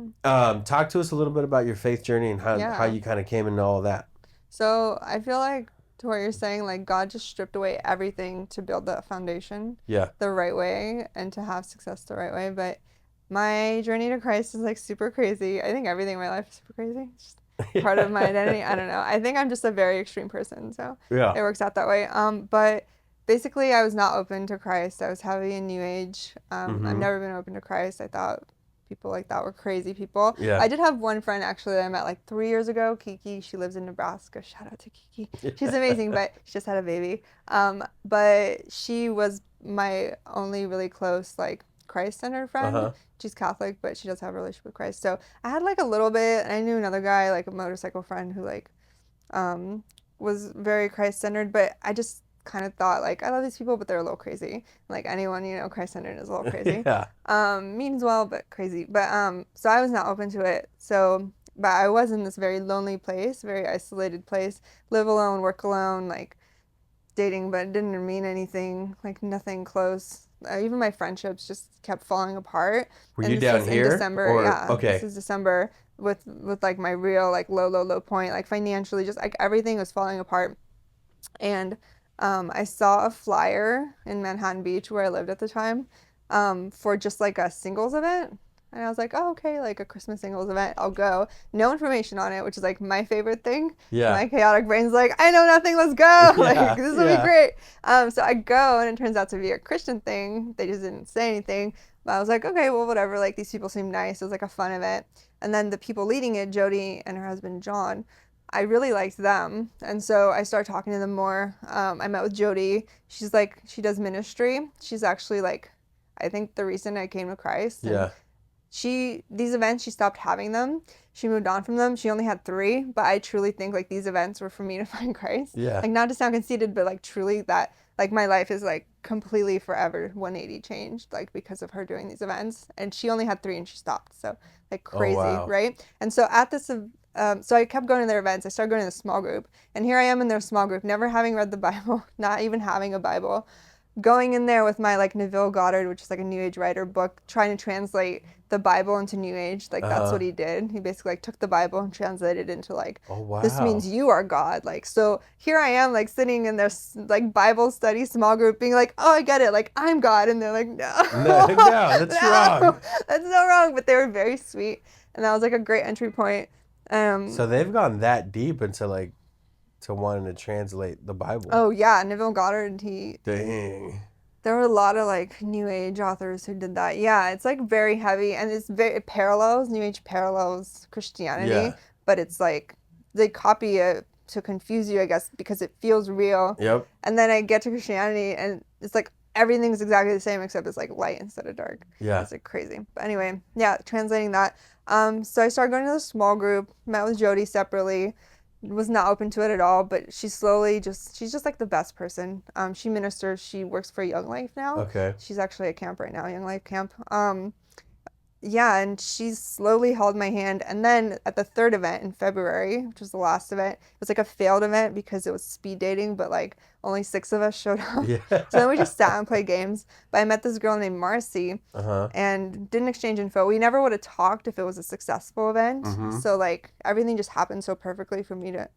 talk to us a little bit about your faith journey and how Yeah. you kind of came into all of that. So I feel like to what you're saying, like God just stripped away everything to build that foundation Yeah. the right way and to have success the right way. But my journey to Christ is like super crazy. I think everything in my life is super crazy. It's just part of my identity. I don't know. I think I'm just a very extreme person, so Yeah. it works out that way. But basically, I was not open to Christ. I was heavy in New Age. I've Mm-hmm. never been open to Christ. I thought people like that were crazy people. Yeah. I did have one friend actually that I met like 3 years ago, Kiki. She lives in Nebraska. Shout out to Kiki. She's amazing, but she just had a baby. But she was my only really close like Christ-centered friend. Uh-huh. She's Catholic, but she does have a relationship with Christ. So I had like a little bit, and I knew another guy, like a motorcycle friend, who like was very Christ-centered, but I just kind of thought like I love these people, but they're a little crazy. Like anyone, Christ-centered is a little crazy. Yeah. Means well, but crazy. But so I was not open to it. So, but I was in this very lonely place, very isolated place, live alone, work alone, like dating, but it didn't mean anything, like nothing close. Even my friendships just kept falling apart. Were And you this down was in here? December. Or Yeah, okay. this is December with like my real like low point, like financially, just like everything was falling apart. And I saw a flyer in Manhattan Beach where I lived at the time for just like a singles event. And I was like, oh, okay, like a Christmas singles event, I'll go. No information on it, which is like my favorite thing. Yeah. My chaotic brain's like, I know nothing, let's go. Yeah, Like, this will yeah. be great. So I go, and it turns out to be a Christian thing. They just didn't say anything. But I was like, okay, well, whatever. Like, these people seem nice. It was like a fun event. And then the people leading it, Jody and her husband, John, I really liked them. And so I started talking to them more. I met with Jody. She's like, she does ministry. She's actually like, I think the reason I came to Christ. And Yeah. these events, she stopped having them. She moved on from them. She only had 3, but I truly think like these events were for me to find Christ. Yeah. Like, not to sound conceited, but like truly that like my life is like completely forever 180 changed, like because of her doing these events. And she only had 3 and she stopped. So like crazy, wow. right? And so at this so I kept going to their events. I started going to the small group, and here I am in their small group, never having read the Bible, not even having a Bible, going in there with my like Neville Goddard, which is like a New Age writer book, trying to translate the Bible into New Age. Like that's what he did. He basically like took the Bible and translated it into like, Oh wow. this means you are God. Like, so here I am like sitting in this like Bible study small group being like, oh, I get it. Like I'm God. And they're like, no, No, that's wrong. That's so wrong. But they were very sweet. And that was like a great entry point. So they've gone that deep into like to wanting to translate the Bible. Oh yeah, Neville Goddard. Dang. There were a lot of like New Age authors who did that. Yeah, it's like very heavy, and it parallels New Age parallels Christianity, Yeah. but it's like they copy it to confuse you, I guess, because it feels real. Yep. And then I get to Christianity, and it's like everything's exactly the same except it's like light instead of dark. Yeah. It's like crazy. But anyway, yeah, translating that. So I started going to the small group, met with Jody separately, was not open to it at all, but she's just like the best person. She ministers, she works for Young Life now. Okay. She's actually at camp right now, Young Life camp. Yeah, and she slowly held my hand. And then at the 3rd event in February, which was the last event, it was like a failed event because it was speed dating, but like only 6 of us showed up. Yeah. So then we just sat and played games. But I met this girl named Marcy and didn't exchange info. We never would have talked if it was a successful event. So like everything just happened so perfectly for me to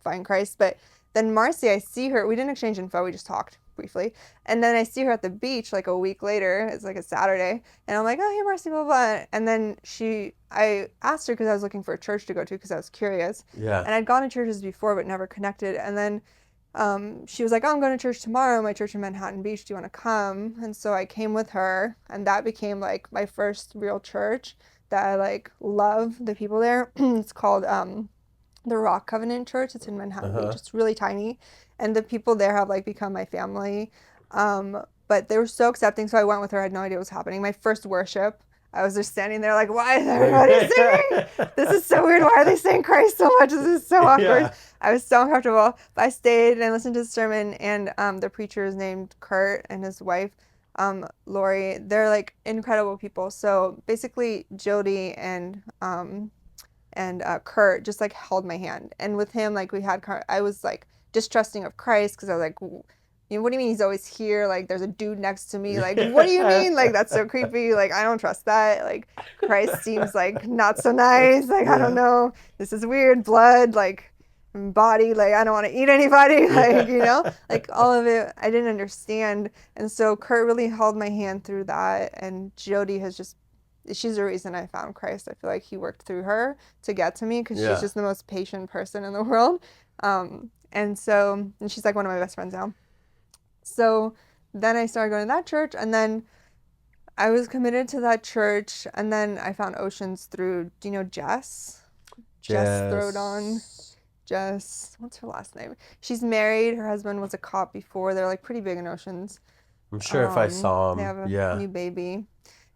find Christ. But then Marcy, I see her. We didn't exchange info. We just talked briefly. And then I see her at the beach like a week later. It's like a Saturday. And I'm like, oh, hey, Marcy, blah, blah. And then I asked her because I was looking for a church to go to because I was curious. Yeah. And I'd gone to churches before but never connected. And then she was like, oh, I'm going to church tomorrow, my church in Manhattan Beach. Do you want to come? And so I came with her. And that became like my first real church that I like love the people there. It's called the Rock Covenant Church. It's in Manhattan Beach. It's really tiny. And the people there have like become my family. But they were so accepting. So I went with her. I had no idea what was happening. My first worship, I was just standing there like, why is everybody singing? This is so weird. Why are they saying Christ so much? This is so awkward. Yeah. I was so uncomfortable. But I stayed and I listened to the sermon. And the preacher is named Kurt and his wife, Lori. They're like incredible people. So basically Jody and Kurt just like held my hand. And with him, like I was like distrusting of Christ because I was like, what do you mean he's always here? Like, there's a dude next to me. Like, what do you mean? Like, that's so creepy. Like, I don't trust that. Like, Christ seems like not so nice. Like, I don't know. This is weird. Blood, like, body. Like, I don't want to eat anybody. Like, like all of it. I didn't understand. And so Kurt really held my hand through that. And Jody she's the reason I found Christ. I feel like he worked through her to get to me because she's just the most patient person in the world. And she's like one of my best friends now. So then I started going to that church, and then I was committed to that church, and then I found Oceans through, do you know Jess? Jess Throwdon. Jess, what's her last name? She's married. Her husband was a cop before. They're like pretty big in Oceans. I'm sure if I saw him. They have a new baby.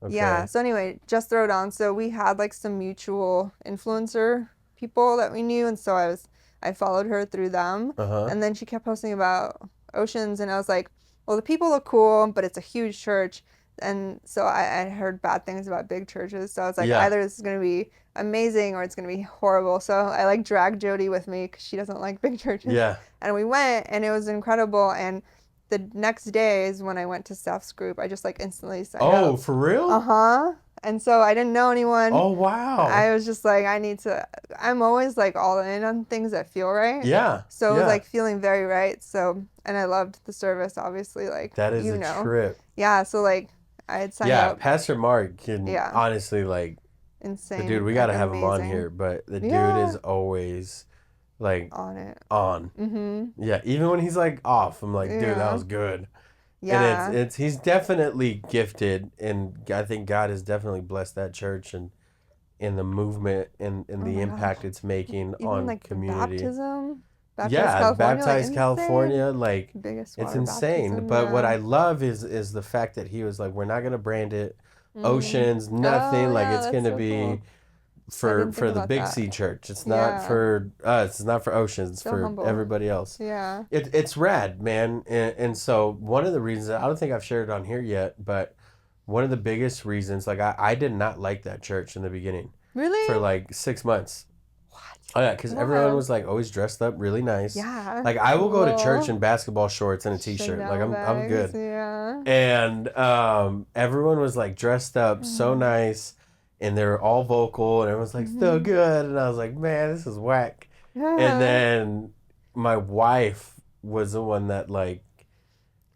Okay. Yeah. So anyway, Jess Throwdon. So we had like some mutual influencer people that we knew, and so I followed her through them. And then she kept posting about Oceans, and I was like, well, the people look cool, but it's a huge church. And so I heard bad things about big churches. So I was like, either this is going to be amazing or it's going to be horrible. So I like dragged Jody with me because she doesn't like big churches. Yeah. And we went, and it was incredible. And the next day is when I went to Steph's group. I just like instantly signed up. Oh, for real? Uh-huh. And so I didn't know anyone. Oh, wow. I was just like, I'm always like all in on things that feel right. Yeah. So it was like feeling very right. So, and I loved the service, obviously. Like, that is a trip. Yeah. So like I had signed up. Yeah. Pastor Mark can honestly like. Insane. The dude, we got to have him on here, but the dude is always like on it. Yeah. Even when he's like off, I'm like, dude, that was good. Yeah. And he's definitely gifted, and I think God has definitely blessed that church and the movement and the impact it's making on like community. Baptism. Baptized California, like biggest it's insane. Baptism, but what I love is the fact that he was like, we're not gonna brand it Oceans, nothing. Like it's gonna be for the Big C Church. It's not for us. It's not for Oceans. It's for everybody else. Yeah. It's rad, man. And so one of the reasons, I don't think I've shared it on here yet, but one of the biggest reasons, like I did not like that church in the beginning. Really? For like 6 months. What? Oh yeah, because everyone was like always dressed up really nice. Yeah. Like I will go to church in basketball shorts and a t-shirt. Like I'm good. Yeah. And everyone was like dressed up so nice. And they were all vocal, and everyone's like, so good. And I was like, man, this is whack. And then my wife was the one that, like,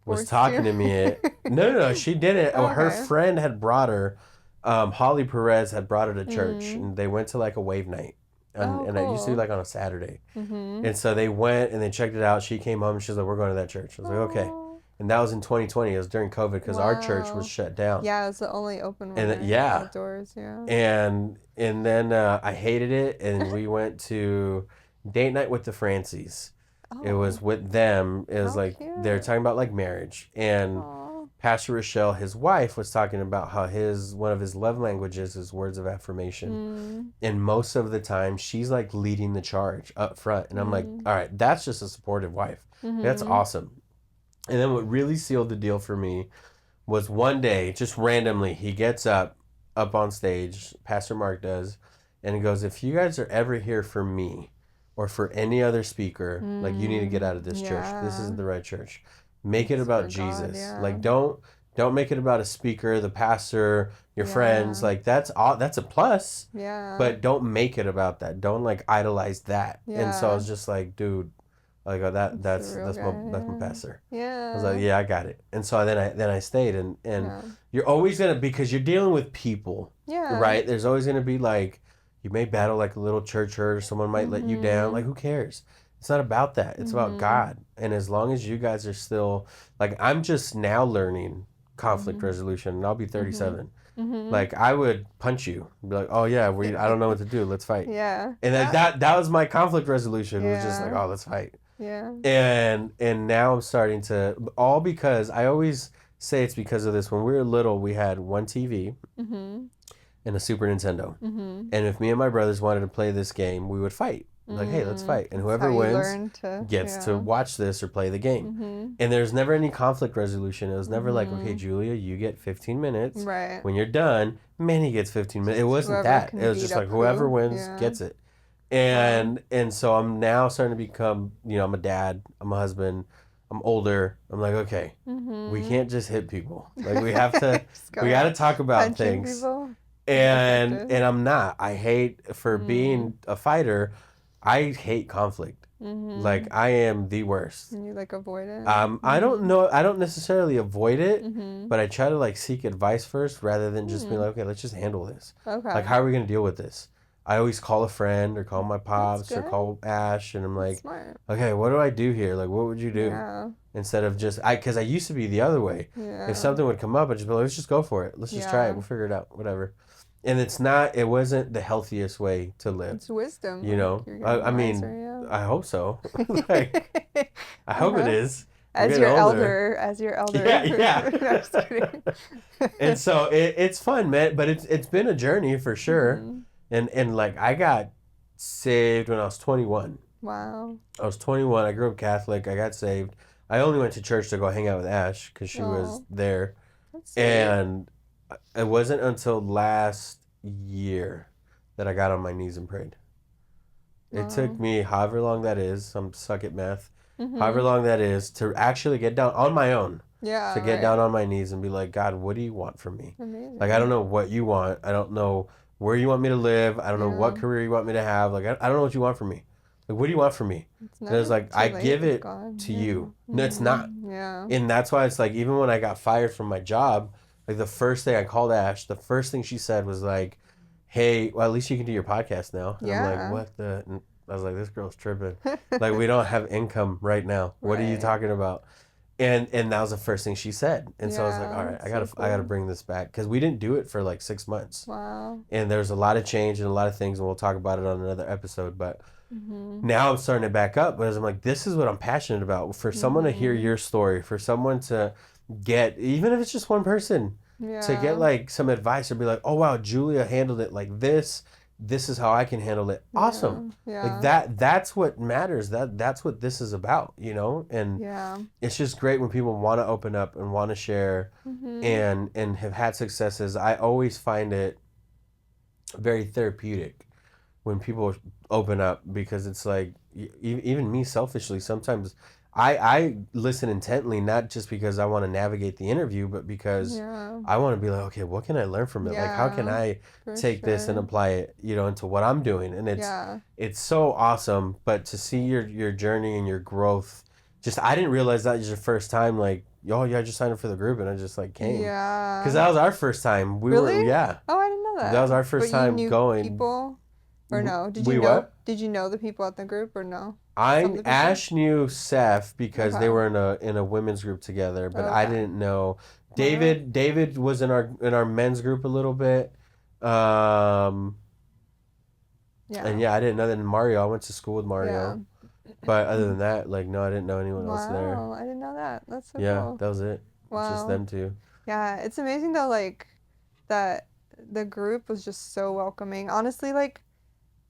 was talking to me. No, she didn't. Okay. Her friend had brought her, Holly Perez had brought her to church, and they went to, like, a wave night. And I used to do, like, on a Saturday. And so they went, and they checked it out. She came home, and she was like, we're going to that church. I was like, okay. And that was in 2020. It was during COVID because our church was shut down. Yeah, it was the only open one. And outdoors. Yeah. And then I hated it, and we went to date night with the Francies. Oh. It was with them. It was like cute. They were talking about like marriage, and Pastor Rochelle, his wife, was talking about how one of his love languages is words of affirmation, and most of the time she's like leading the charge up front, and I'm like, all right, that's just a supportive wife. That's awesome. And then what really sealed the deal for me was one day, just randomly, he gets up on stage, Pastor Mark does, and he goes, if you guys are ever here for me or for any other speaker, like you need to get out of this church. This isn't the right church. Make it about Jesus. God, like don't make it about a speaker, the pastor, your friends. Like that's a plus. Yeah. But don't make it about that. Don't like idolize that. Yeah. And so I was just like, dude, like that's my pastor. Yeah. I was like, yeah, I got it. And so then I stayed, and you're always gonna, because you're dealing with people. Yeah. Right? There's always gonna be like, you may battle like a little church hurt, or someone might let you down. Like who cares? It's not about that. It's about God. And as long as you guys are still, like, I'm just now learning conflict resolution, and I'll be 37. Like I would punch you and be like, oh yeah, I don't know what to do, let's fight. Yeah. And that was my conflict resolution. It was just like, oh, let's fight. Yeah. And now I'm starting to, all because I always say it's because of this. When we were little, we had one TV and a Super Nintendo. And if me and my brothers wanted to play this game, we would fight. Like, hey, let's fight. And whoever wins gets to watch this or play the game. And there's never any conflict resolution. It was never like, okay, Julia, you get 15 minutes. Right. When you're done, Manny gets 15 minutes. It wasn't that. It was just like whoever wins gets it. And so I'm now starting to become, I'm a dad, I'm a husband, I'm older. I'm like, okay, we can't just hit people. Like we have to, Just we go got to talk about punching things. people. And Effective. I'm not. I hate for being a fighter. I hate conflict. Like I am the worst. And you like avoid it. I don't know. I don't necessarily avoid it, Mm-hmm. but I try to like seek advice first rather than just be Mm. like, okay, let's just handle this. Okay. Like, how are we gonna deal with this? I always call a friend or call my That's pops or good. call Ash, and I'm That's like, smart. okay, what do I do here? Like, what would you do? Yeah. Instead of just because I used to be the other way. Yeah. If something would come up, I'd just be like, let's just go for it. Let's just try it. Yeah. We'll figure it out. Whatever. And it's not. It wasn't the healthiest way to live. It's wisdom. You Like, know. you're getting I mean, wiser, I hope so. yeah. Like, I hope it is. I'm As getting your older. elder, as your elder. Yeah, yeah. No, just kidding. And so it's fun, man. But it's been a journey for sure. Mhm. And like I got saved when I was 21. Wow. I was 21. I grew up Catholic. I got saved. I only went to church to go hang out with Ash because she was Oh, there. that's sweet. And it wasn't until last year that I got on my knees and prayed. It took Wow. me however long that is. I'm suck at math. However Mhm. long that is to actually get down on my own. Yeah. To get Right. down on my knees and be like, God, what do you want from me? Amazing. Like, I don't know what you want. I don't know where you want me to live. I don't know what Yeah. career you want me to have. Like, I don't know what you want from me. Like, what do you want from me? It's And it's never like, too I late give with it God. to Yeah. you. No, it's not. Yeah. And that's why it's like, even when I got fired from my job, like, the first day I called Ash, the first thing she said was like, hey, well, at least you can do your podcast now. And I'm like, Yeah. what the? And I was like, this girl's tripping. Like, we don't have income right now. What are you Right. talking about? And that was the first thing she said. And so I was like, Yeah, all right, that's I gotta cool. bring this back because we didn't do it for like 6 months. Wow. And there's a lot of change and a lot of things, and we'll talk about it on another episode. But now I'm starting it back up because I'm like, this is what I'm passionate about. For someone to hear your story, for someone to get, even if it's just one person, to get Yeah. like some advice or be like, oh wow, Julia handled it like this. This is how I can handle it. Awesome. Yeah. Like that's what matters. That's what this is about, you know? And Yeah. it's just great when people want to open up and want to share and have had successes. I always find it very therapeutic when people open up because it's like even me selfishly sometimes I listen intently not just because I want to navigate the interview but because Yeah. I want to be like, okay, what can I learn from it? Like how can Yeah. I For take this and sure. apply it, you know, into what I'm doing? And Yeah. it's so awesome, but to see your journey and your growth, just I didn't realize that was your first time like, oh yeah, I just signed up for the group and I just like came. Yeah. Because that was our first time. We Really? were, yeah. Oh, I didn't know that. That was our first But you time knew going. people, or no? Did We you know? what? Did you know the people at the group, or no? Some of the people? Ash knew Seth because they Okay. were in a women's group together, but I Okay. didn't know David was in our men's group a little bit. And Yeah. yeah, I didn't know that in Mario. I went to school with Yeah. Mario. But other than that, like no, I didn't know anyone else there. Wow, I didn't know that. That's so Yeah, cool. that was it. Just Wow. them two. Yeah, it's amazing though, like that the group was just so welcoming. Honestly, like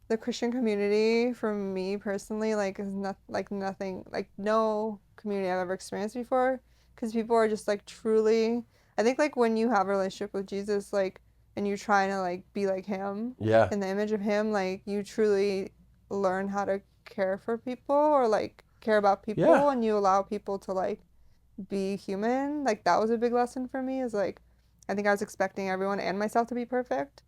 the Christian community for me personally, like is not like nothing, like no community I've ever experienced before. Because people are just like truly, I think like when you have a relationship with Jesus, like and you're trying to like be like him Yeah. in the image of him, like you truly learn how to care for people or like care about people, Yeah. and you allow people to like be human. Like that was a big lesson for me, is like I think I was expecting everyone and myself to be perfect,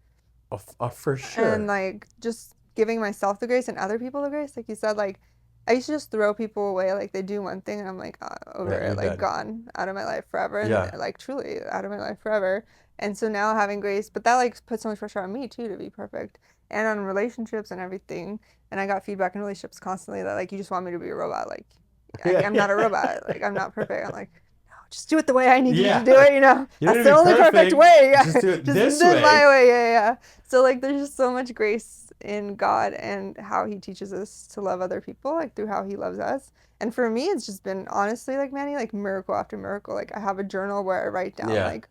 For sure. and like just giving myself the grace and other people the grace, like you said. Like I used to just throw people away, like they do one thing and I'm like, over Yeah, you're it, like dead. gone out of my life forever, and Yeah. like truly out of my life forever. And so now having grace, but that like puts so much pressure on me too to be perfect, and on relationships and everything. And I got feedback in relationships constantly that like you just want me to be a robot, like I'm not a robot, like I'm not perfect. I'm like, no, just do it the way I need you Yeah. to do it, you know. You don't That's need the to be only perfect perfect. way. Yeah. Just do it this do it way. my way. Yeah. So like there's just so much grace in God and how he teaches us to love other people, like through how he loves us. And for me it's just been honestly, like Manny, like miracle after miracle. Like I have a journal where I write down Yeah. like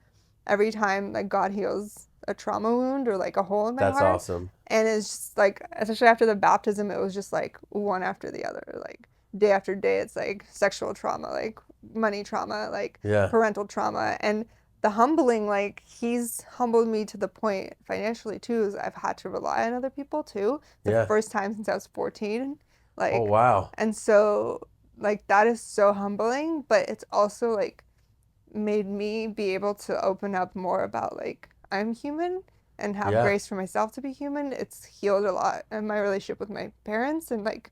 every time like God heals a trauma wound or like a hole in my That's heart. awesome. And it's just like, especially after the baptism, it was just like one after the other. Like day after day, it's like sexual trauma, like money trauma, like Yeah. parental trauma. And the humbling, like he's humbled me to the point financially too, is I've had to rely on other people too. The Yeah. first time since I was 14. Like, Oh wow. and so like that is so humbling, but it's also like made me be able to open up more about like I'm human and have Yeah. grace for myself to be human. It's healed a lot in my relationship with my parents and like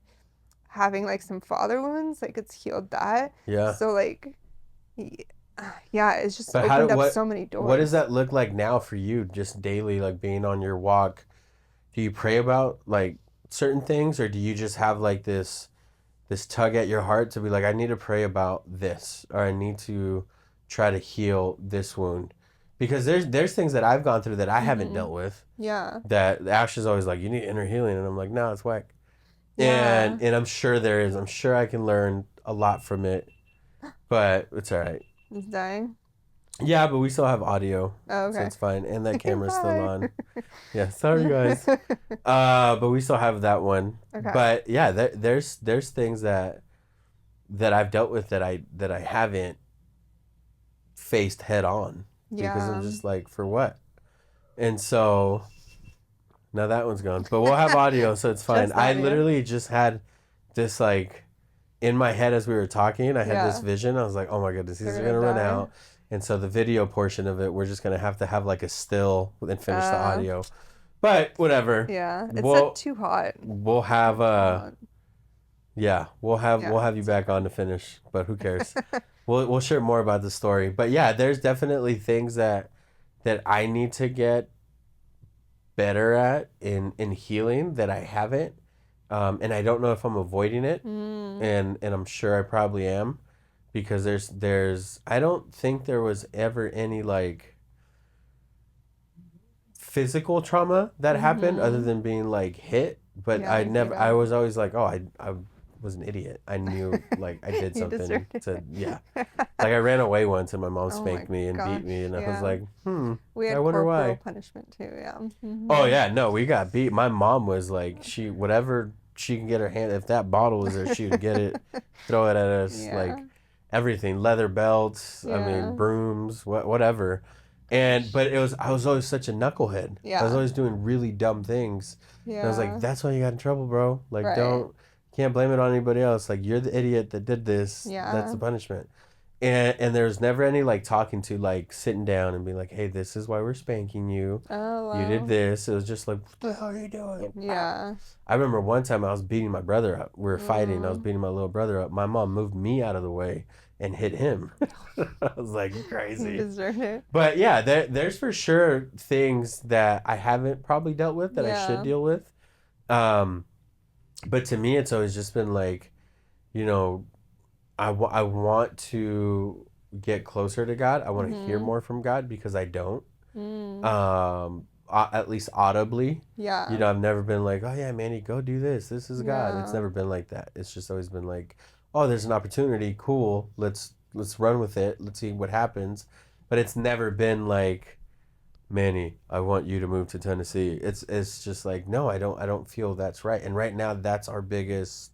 having like some father wounds, like it's healed that. Yeah. So like yeah, it's just But opened up so many what does doors. that look like now for you, just daily, like being on your walk? Do you pray about like certain things, or do you just have like this tug at your heart to be like, I need to pray about this, or I need to try to heal this wound? Because there's things that I've gone through that I haven't Mm-hmm. dealt with, Yeah. that Ash is always like, you need inner healing, and I'm like, no, it's whack. Yeah. And I'm sure there is. I'm sure I can learn a lot from it, but it's all right. It's dying. Yeah, but we still have audio, Oh, so okay. it's fine, and that camera's still Bye. on. Yeah, sorry guys. But we still have that one. Okay. But yeah, there's things that I've dealt with that I haven't faced head on, because I'm Yeah. just like, for what? And so now that one's gone. But we'll have audio, so it's fine. Just I audio. literally just had this like in my head as we were talking, I had this Yeah. vision. I was like, oh my goodness, these They're are gonna gonna run die. out. And so the video portion of it, we're just gonna have to have like a still and finish the audio. But whatever. Yeah. It said We'll too hot. we'll have Too hot. yeah, we'll Yeah. have you It's back okay. on to finish, but who cares? We'll share more about the story. But yeah, there's definitely things that I need to get better at in healing that I haven't. And I don't know if I'm avoiding it, Mm. and I'm sure I probably am, because there's I don't think there was ever any like physical trauma that happened other Mm-hmm. than being like hit, but Yeah, like beat I up. was always like, oh, I was an idiot. I knew like I did You something deserved to, it. yeah. Like I ran away once and my mom Oh my spanked me and beat gosh. me, and I was Yeah. like, We I had wonder corporal why. punishment too. Yeah. Oh Mm-hmm. yeah, no, we got beat. My mom was like, she whatever she can get her hand, if that bottle was there, she would get it, throw it at us, Yeah. like everything, leather belts, I mean Yeah. brooms, whatever. And Gosh. but I was always such a knucklehead. I was Yeah. always doing really dumb things. And I was like, Yeah. that's why you got in trouble, bro. Like Right. don't can't blame it on anybody else. Like you're the idiot that did this. That's Yeah. the punishment. And there was never any like talking to, like sitting down and being like, hey, this is why we're spanking you. Oh You did wow. this. It was just like, what the hell are you doing? Yeah. I remember one time I was beating my brother up. We were fighting. I was Mm. beating my little brother up. My mom moved me out of the way and hit him. I was like, you You crazy. deserve it. But yeah, there's for sure things that I haven't probably dealt with that I should Yeah. deal with. Um, but to me, it's always just been like, you know, I want to get closer to God. I want to hear Mm-hmm. more from God, because I don't. Mm. At least audibly. You Yeah. know, I've never been like, oh yeah, Manny, go do this. This is God. It's Yeah. never been like that. It's just always been like, oh, there's an opportunity. Cool. Let's run with it. Let's see what happens. But it's never been like, Manny, I want you to move to Tennessee. It's just like, no, I don't feel that's right. And right now, that's our biggest.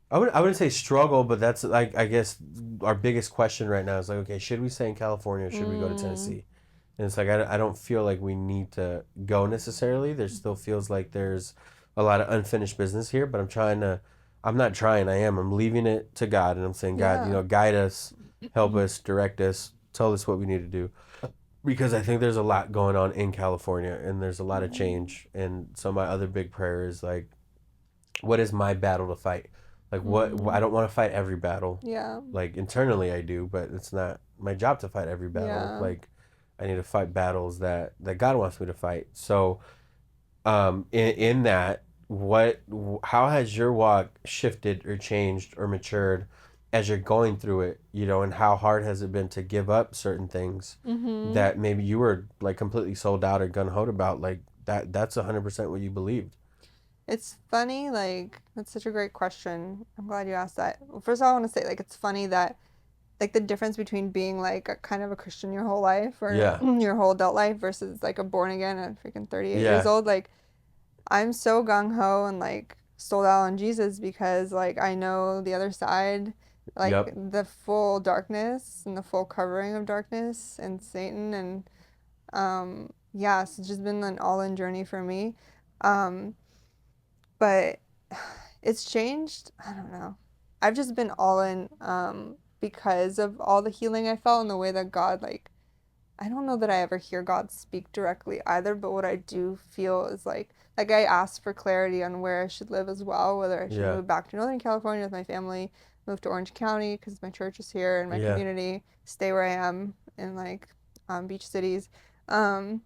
I wouldn't say struggle, but that's like, I guess our biggest question right now is like, okay, should we stay in California, or should we go to Mm. Tennessee? And it's like, I don't feel like we need to go necessarily. There still feels like there's a lot of unfinished business here, but I'm not trying, I'm leaving it to God, and I'm saying, God, Yeah. guide us, help us, direct us, tell us what we need to do. Because I think there's a lot going on in California, and there's a lot of change. And so my other big prayer is like, what is my battle to fight? Like I Mm. don't want to fight every battle. Yeah. Like internally I do, but it's not my job to fight every battle. Yeah. Like I need to fight battles that God wants me to fight. So in that, how has your walk shifted or changed or matured as you're going through it, and how hard has it been to give up certain things Mm-hmm. that maybe you were like completely sold out or gun-ho about, like that's 100% what you believed. It's funny, like, that's such a great question. I'm glad you asked that. Well, first of all, I want to say, like, it's funny that, like, the difference between being, like, a kind of a Christian your whole life or Yeah. your whole adult life versus, like, a born again at freaking 38 years Yeah. old. Like, I'm so gung ho and, like, sold out on Jesus because, like, I know the other side, like, Yep. the full darkness and the full covering of darkness and Satan. And, yeah, so it's just been an all in journey for me. Um, but it's changed. I don't know. I've just been all in because of all the healing I felt and the way that God, like, I don't know that I ever hear God speak directly either, but what I do feel is like I asked for clarity on where I should live as well, whether I should Yeah. move back to Northern California with my family, move to Orange County because my church is here and my Yeah. community, stay where I am in like beach cities. Um,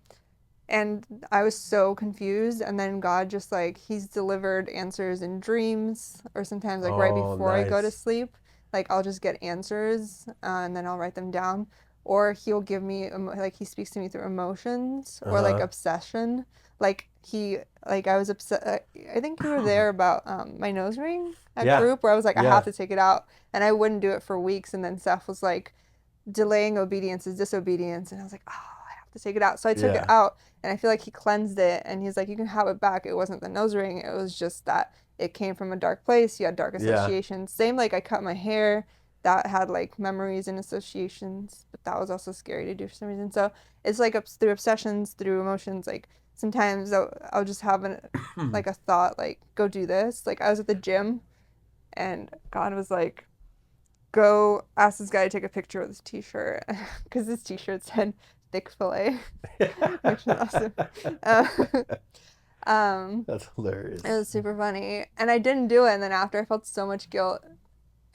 and I was so confused. And then God just like, He's delivered answers in dreams, or sometimes like right Oh, before I go to nice. sleep, like I'll just get answers and then I'll write them down. Or He'll give me, like, He speaks to me through emotions or like Uh-huh. obsession. Like, like I was upset. I think you were there about my nose ring at Yeah. group where I was like, I have Yeah. to take it out. And I wouldn't do it for weeks. And then Seth was like, delaying obedience is disobedience. And I was like, oh, I have to take it out. So I took it Yeah. out and I feel like He cleansed it. And He's like, you can have it back. It wasn't the nose ring. It was just that it came from a dark place. You had dark Yeah. associations. Same, like I cut my hair. That had like memories and associations, but that was also scary to do for some reason. So it's like through obsessions, through emotions. Like sometimes I'll just have like a thought, like go do this. Like I was at the gym, and God was like, go ask this guy to take a picture with his t-shirt because his t-shirt said thick fillet, which is awesome. Uh, That's hilarious. it was super funny, and I didn't do it. And then after, I felt so much guilt,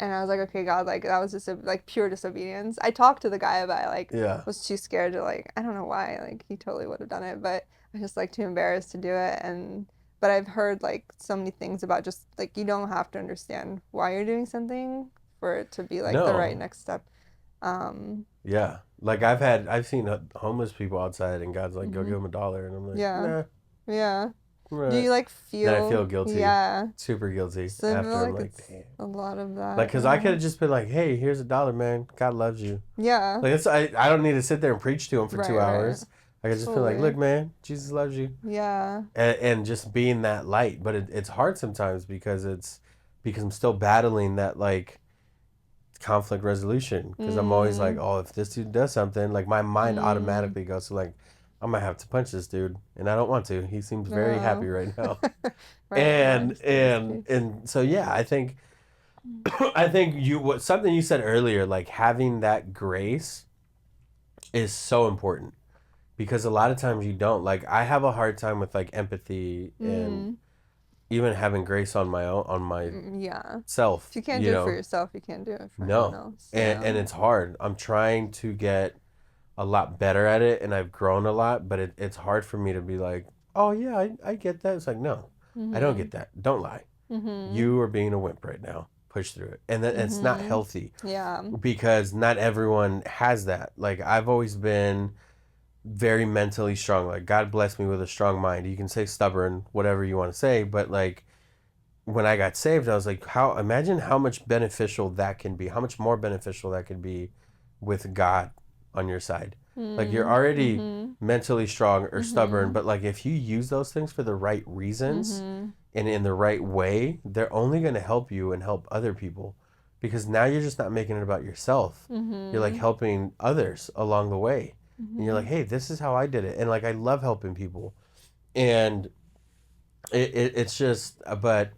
and I was like, okay, God, like that was just like pure disobedience. I talked to the guy about it, like Yeah. was too scared to, like, I don't know why, like he totally would have done it, but I was just like too embarrassed to do it. And but I've heard like so many things about just like you don't have to understand why you're doing something for it to be like the right No. next step. Um, Yeah. Like I've seen homeless people outside and God's like, go give mhm. them $1. And I'm like, Yeah, nah. yeah. I'm Do right. you like Then I feel feel? guilty. Yeah. Super guilty So I feel after. I'm like like, it's damn. a lot of Like, that. because I could have just been like, hey, here's $1, man. God loves you. Yeah. Like, I don't need to sit there and preach to him for Right, 2 hours. I could just be like, totally. look, man, Jesus loves you. Yeah. And just being that light. But it's hard sometimes because I'm still battling that, like, conflict resolution. Because I'm always like, Mm, oh, if this dude does something, like, my mind mm, automatically goes to, like, I'm going to have to punch this dude. And I don't want to. He seems very happy no. right now. Right, no, And, just give us and, space. and so, yeah, I think something you said earlier, like having that grace is so important because a lot of times you don't. Like I have a hard time with like empathy and Mm, even having grace on my own on yeah. myself, If you can't you do it for know. yourself, you can't do it for anyone No. else. And Yeah. it's hard. I'm trying to get a lot better at it and I've grown a lot, but it's hard for me to be like, "Oh yeah, I get that." It's like, "No. I don't Mhm. get that. Don't lie. Mhm. You are being a wimp right now. Push through it." And it's not Mhm. healthy Yeah. because not everyone has that. Like I've always been very mentally strong. Like God blessed me with a strong mind. You can say stubborn, whatever you want to say, but like when I got saved, I was like, how imagine how much beneficial that can be. How much more beneficial that could be with God on your side. Like you're Mm, already mhm. mentally strong or stubborn, Mhm. but like if you use those things for the right reasons Mhm. and in the right way, they're only going to help you and help other people because now you're just not making it about yourself. You're like Mhm. helping others along the way. And you're like, Mhm. hey, this is how I did it. And like, I love helping people. And it's just, but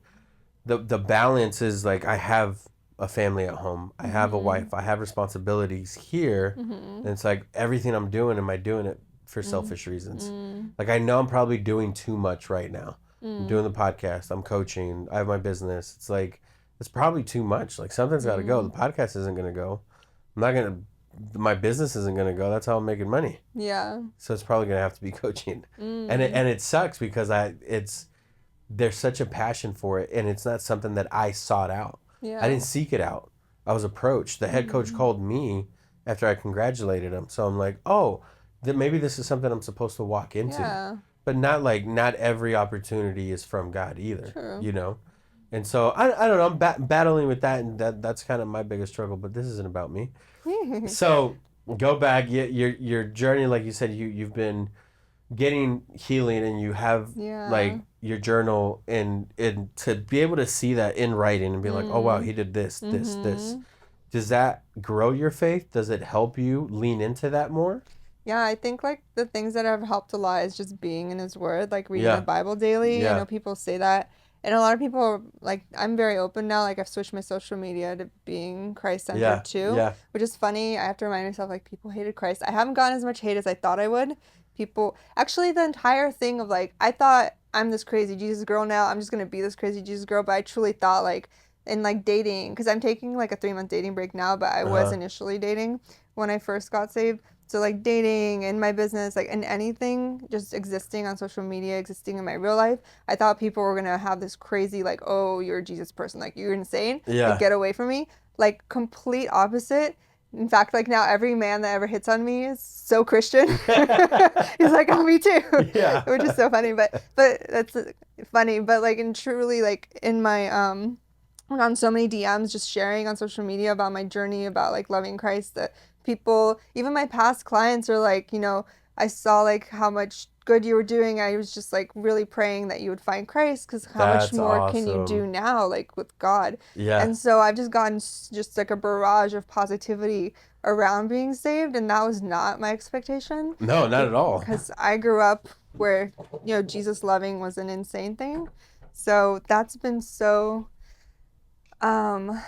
the balance is like, I have a family at home. I have a Mhm. wife. I have responsibilities here. Mhm. And it's like, everything I'm doing, am I doing it for Mm. selfish reasons? Mm. Like, I know I'm probably doing too much right now. I'm Mm. doing the podcast. I'm coaching. I have my business. It's like, it's probably too much. Like, something's got to go. The Mm. podcast isn't going to go. I'm not going to, my business isn't going to go. That's how I'm making money. Yeah. So it's probably going to have to be coaching. Mm. And it sucks because there's such a passion for it and it's not something that I sought out. I Yeah. didn't seek it out. I was approached. The head coach Mm. called me after I congratulated him. So I'm like, oh, then maybe this is something I'm supposed to walk into. Yeah. But not every opportunity is from God either, True. you know? And so I don't know. I'm battling with that, and that's kind of my biggest struggle. But this isn't about me. So go back. Your journey, like you said, you've been getting healing and you have Yeah. like your journal and to be able to see that in writing and be like, oh wow, Mm. he did this. Mhm. Does that grow your faith? Does it help you lean into that more? Yeah, I think like the things that have helped a lot is just being in His Word, like reading the Yeah. Bible daily. I Yeah. know people say that, And a lot of people are, like, I'm very open now. Like, I've switched my social media to being Yeah. Christ-centered too, Yeah. which is funny. I have to remind myself, like, people hated Christ. I haven't gotten as much hate as I thought I would. People, actually, the entire thing of, like, I thought I'm this crazy Jesus girl now. I'm just going to be this crazy Jesus girl. But I truly thought, like, in, like, dating, because I'm taking, like, a 3-month dating break now, but I was Uh-huh. initially dating when I first got saved. So, like, dating in my business, like, in anything, just existing on social media, existing in my real life, I thought people were gonna have this crazy, like, oh, you're a Jesus person, like, you're insane, like, Yeah. get away from me. Like, complete opposite. In fact, like, now every man that ever hits on me is so Christian. He's like, oh, me too, Yeah. which is so funny. But that's funny. But like, and truly, like, in my on so many DMs, just sharing on social media about my journey, about like loving Christ, that people, even my past clients, are like, I saw like how much good you were doing. I was just like really praying that you would find Christ, because how much That's more can you awesome. do now, like with God? Yeah. And so I've just gotten just like a barrage of positivity around being saved, and that was not my expectation, No, not at all. because I grew up where, Jesus loving was an insane thing. So that's been so um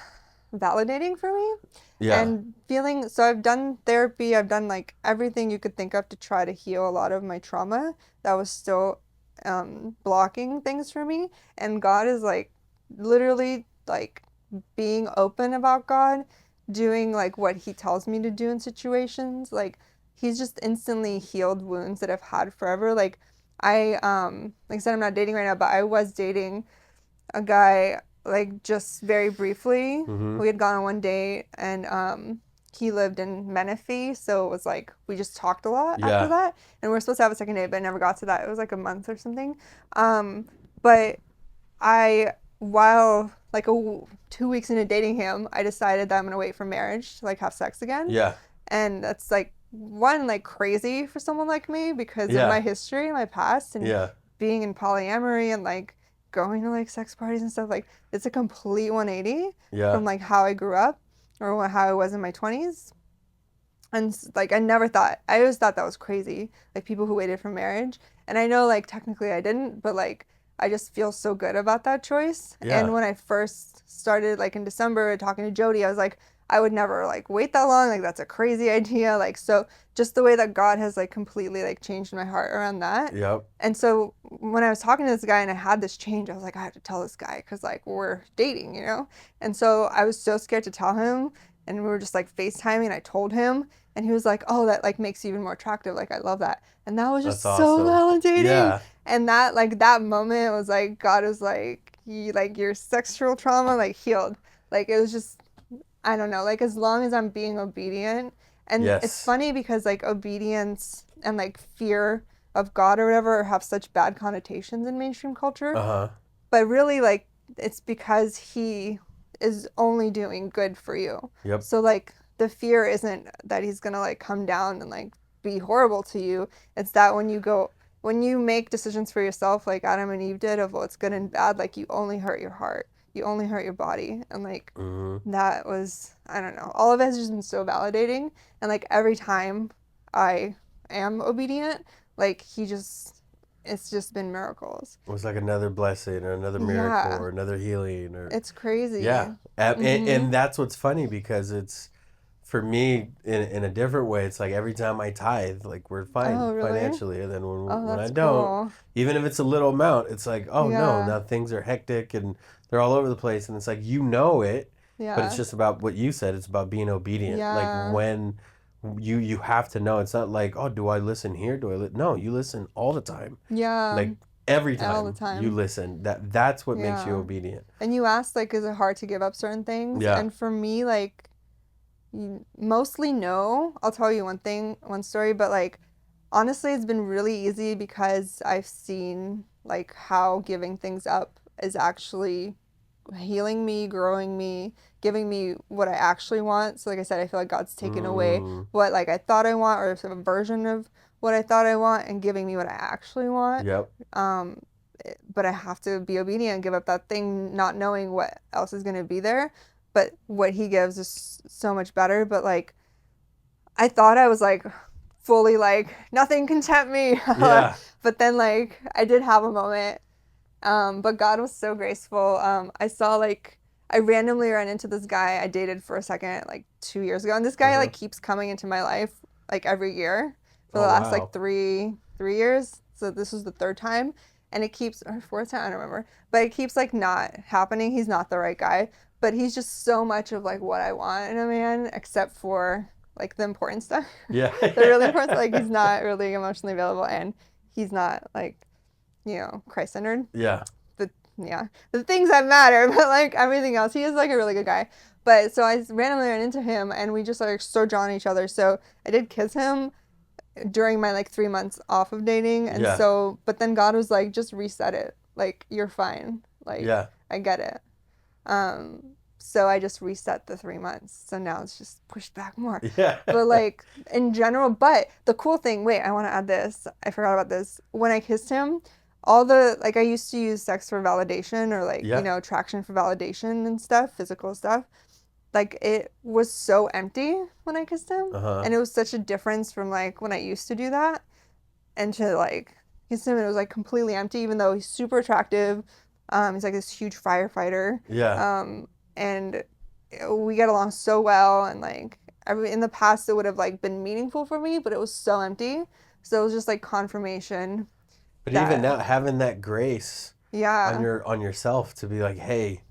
validating for me. Yeah. And feeling, so I've done therapy, I've done like everything you could think of to try to heal a lot of my trauma that was still blocking things for me. And God is like literally like being open about God, doing like what he tells me to do in situations. Like, he's just instantly healed wounds that I've had forever. Like, like I said, I'm not dating right now, but I was dating a guy, like, just very briefly. Mm-hmm. We had gone on one date, and he lived in Menifee, so it was like we just talked a lot after Yeah. that. And we were supposed to have a second date, but it never got to that. It was like a month or something. But while like 2 weeks into dating him, I decided that I'm gonna wait for marriage to like have sex again. Yeah. And that's like one, like, crazy for someone like me, because of my Yeah. history, my past, and Yeah. being in polyamory, and like going to like sex parties and stuff. Like, it's a complete 180 Yeah. from like how I grew up, or how I was in my 20s. And like, I always thought that was crazy, like people who waited for marriage. And I know, like, technically I didn't, but like, I just feel so good about that choice. Yeah. And when I first started, like in December, talking to Jody, I was like, I would never like wait that long. Like, that's a crazy idea. Like, so just the way that God has like completely like changed my heart around that. Yep. And so when I was talking to this guy and I had this change, I was like, I have to tell this guy, because like we're dating, And so I was so scared to tell him, and we were just like FaceTiming, and I told him, and he was like, oh, that like makes you even more attractive. Like, I love that. And that was That's just so awesome. validating. Yeah. And that, like, that moment was like, God was like, like, your sexual trauma, like, healed. Like, it was just, I don't know, like, as long as I'm being obedient. And it's Yes. funny because like obedience and like fear of God or whatever have such bad connotations in mainstream culture. Uh-huh. But really, like, it's because he is only doing good for you. Yep. So like, the fear isn't that he's gonna like come down and like be horrible to you. It's that when you make decisions for yourself, like Adam and Eve did, of what's good and bad, like, you only hurt your heart, you only hurt your body. And like, Mm-hmm. that was, I don't know, all of it has just been so validating. And like, every time I am obedient, like, it's just been miracles. It was like another blessing or another miracle Yeah, or another healing or it's crazy. yeah. And Mm-hmm. that's what's funny, because it's, for me, in a different way, it's like every time I tithe, like, we're fine Oh, really? financially, and then Oh, when I that's don't, cool. even if it's a little amount, it's like, oh no, Yeah, now things are hectic and they're all over the place, and it's like, it, but it's yeah, just about what you said. It's about being obedient. Like, yeah, when you have to know. It's not like, oh, do I listen here? No, you listen all the time. yeah, Like, every all the time you time. listen. That's what makes you Yeah. obedient. And you asked, like, is it hard to give up certain things? Yeah. And for me, like, mostly no. I'll tell you one story, but like, honestly, it's been really easy because I've seen like how giving things up is actually healing me, growing me, giving me what I actually want. So like I said, I feel like God's taken away Mm, what like I thought I want, or some version of what I thought I want, and giving me what I actually want. yep. Um, but I have to be obedient and give up that thing, not knowing what else is going to be there. But what he gives is so much better. But like, I thought I was like fully like, nothing can tempt me. Yeah. But then like, I did have a moment But God was so graceful. I randomly ran into this guy I dated for a second, like 2 years ago. And this guy, like, keeps coming into my life, like, every year for the last, like, three years. So this was the third time. And it keeps, or fourth time, I don't remember. But it keeps, like, not happening. He's not the right guy. But he's just so much of, like, what I want in a man, except for, like, the important stuff. Yeah. The really important stuff. Like, he's not really emotionally available. And he's not, like, Christ-centered. Yeah. The things that matter, but like everything else, he is like a really good guy. But so I randomly ran into him, and we just like so drawn to each other. So I did kiss him during my like 3 months off of dating, and so but then God was like, just reset it. Like, you're fine. Like, I get it. So I just reset the 3 months. So now it's just pushed back more. Yeah. But like in general, but the cool thing, wait, I want to add this. I forgot about this. When I kissed him, I used to use sex for validation or like, attraction for validation and stuff, physical stuff. Like, it was so empty when I kissed him. And it was such a difference from like when I used to do that and to like kiss him. It was like completely empty, even though he's super attractive. He's like this huge firefighter. Yeah. And we get along so well. And like in the past, it would have like been meaningful for me, but it was so empty. So it was just like confirmation. But even now, having that grace on yourself to be like, hey,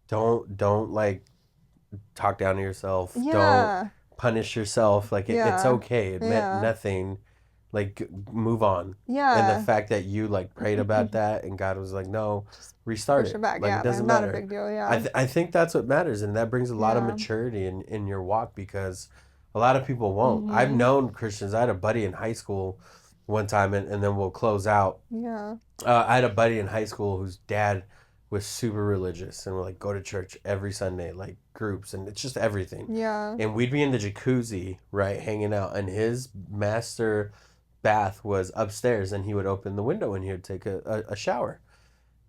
don't like talk down to yourself. Yeah. Don't punish yourself. Like it's okay. It meant nothing. Like, move on. Yeah. And the fact that you like prayed about that and God was like, no, restart it. Back. Like, it doesn't not matter. A big deal. Yeah. I think that's what matters, and that brings a lot of maturity in your walk, because a lot of people won't. I've known Christians. I had a buddy in high school one time, and then we'll close out. Yeah. I had a buddy in high school whose dad was super religious and would like go to church every Sunday, like groups, and it's just everything. Yeah. And we'd be in the jacuzzi, right, hanging out, and his master bath was upstairs, and he would open the window and he would take a shower.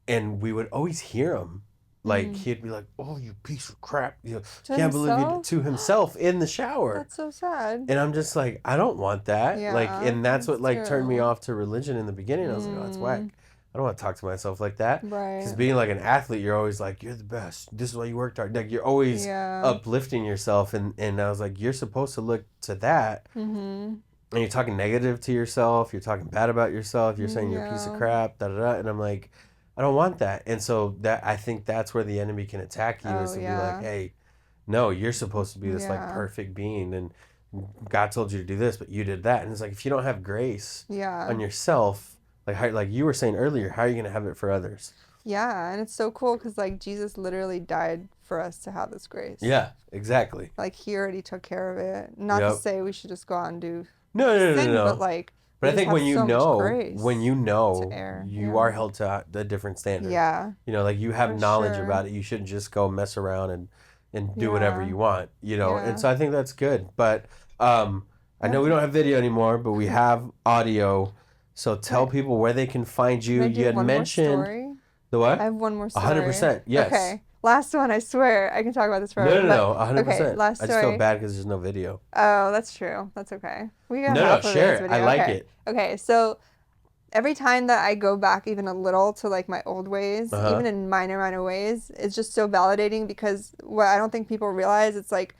And we would always hear him. Like, he'd be like, oh, you piece of crap. You can't believe it, to himself in the shower. That's so sad. And I'm just like, I don't want that. Yeah, like, and that's what like true. turned me off to religion in the beginning. I was like, oh, that's whack. I don't want to talk to myself like that. Right. Because being like an athlete, you're always like, you're the best. This is why you worked hard. Like, you're always uplifting yourself. And I was like, you're supposed to look to that. And you're talking negative to yourself. You're talking bad about yourself. You're saying you're a piece of crap. Da da da. And I'm like, I don't want that. And so that, I think that's where the enemy can attack you, is to be like, hey, no, you're supposed to be this like perfect being, and God told you to do this, but you did that. And it's like, if you don't have grace on yourself, like you were saying earlier, how are you going to have it for others? Yeah, and it's so cool because like Jesus literally died for us to have this grace. Yeah, exactly. Like, he already took care of it. Not to say we should just go out and do no. But like, but I think when you know, err, you are held to a different standard. Yeah. Like, you have knowledge about it. You shouldn't just go mess around and do whatever you want, And so I think that's good. But I know we don't have video anymore, but we have audio. So tell people where they can find you. You had mentioned the what? I have one more story. 100%. Yes. Okay. Last one, I swear. I can talk about this forever. No, 100%. Okay, last story. I just feel bad because there's no video. Oh, that's true. That's okay. We got No, share it. I like it. Okay, so every time that I go back even a little to like my old ways, even in minor ways, it's just so validating, because what I don't think people realize, it's like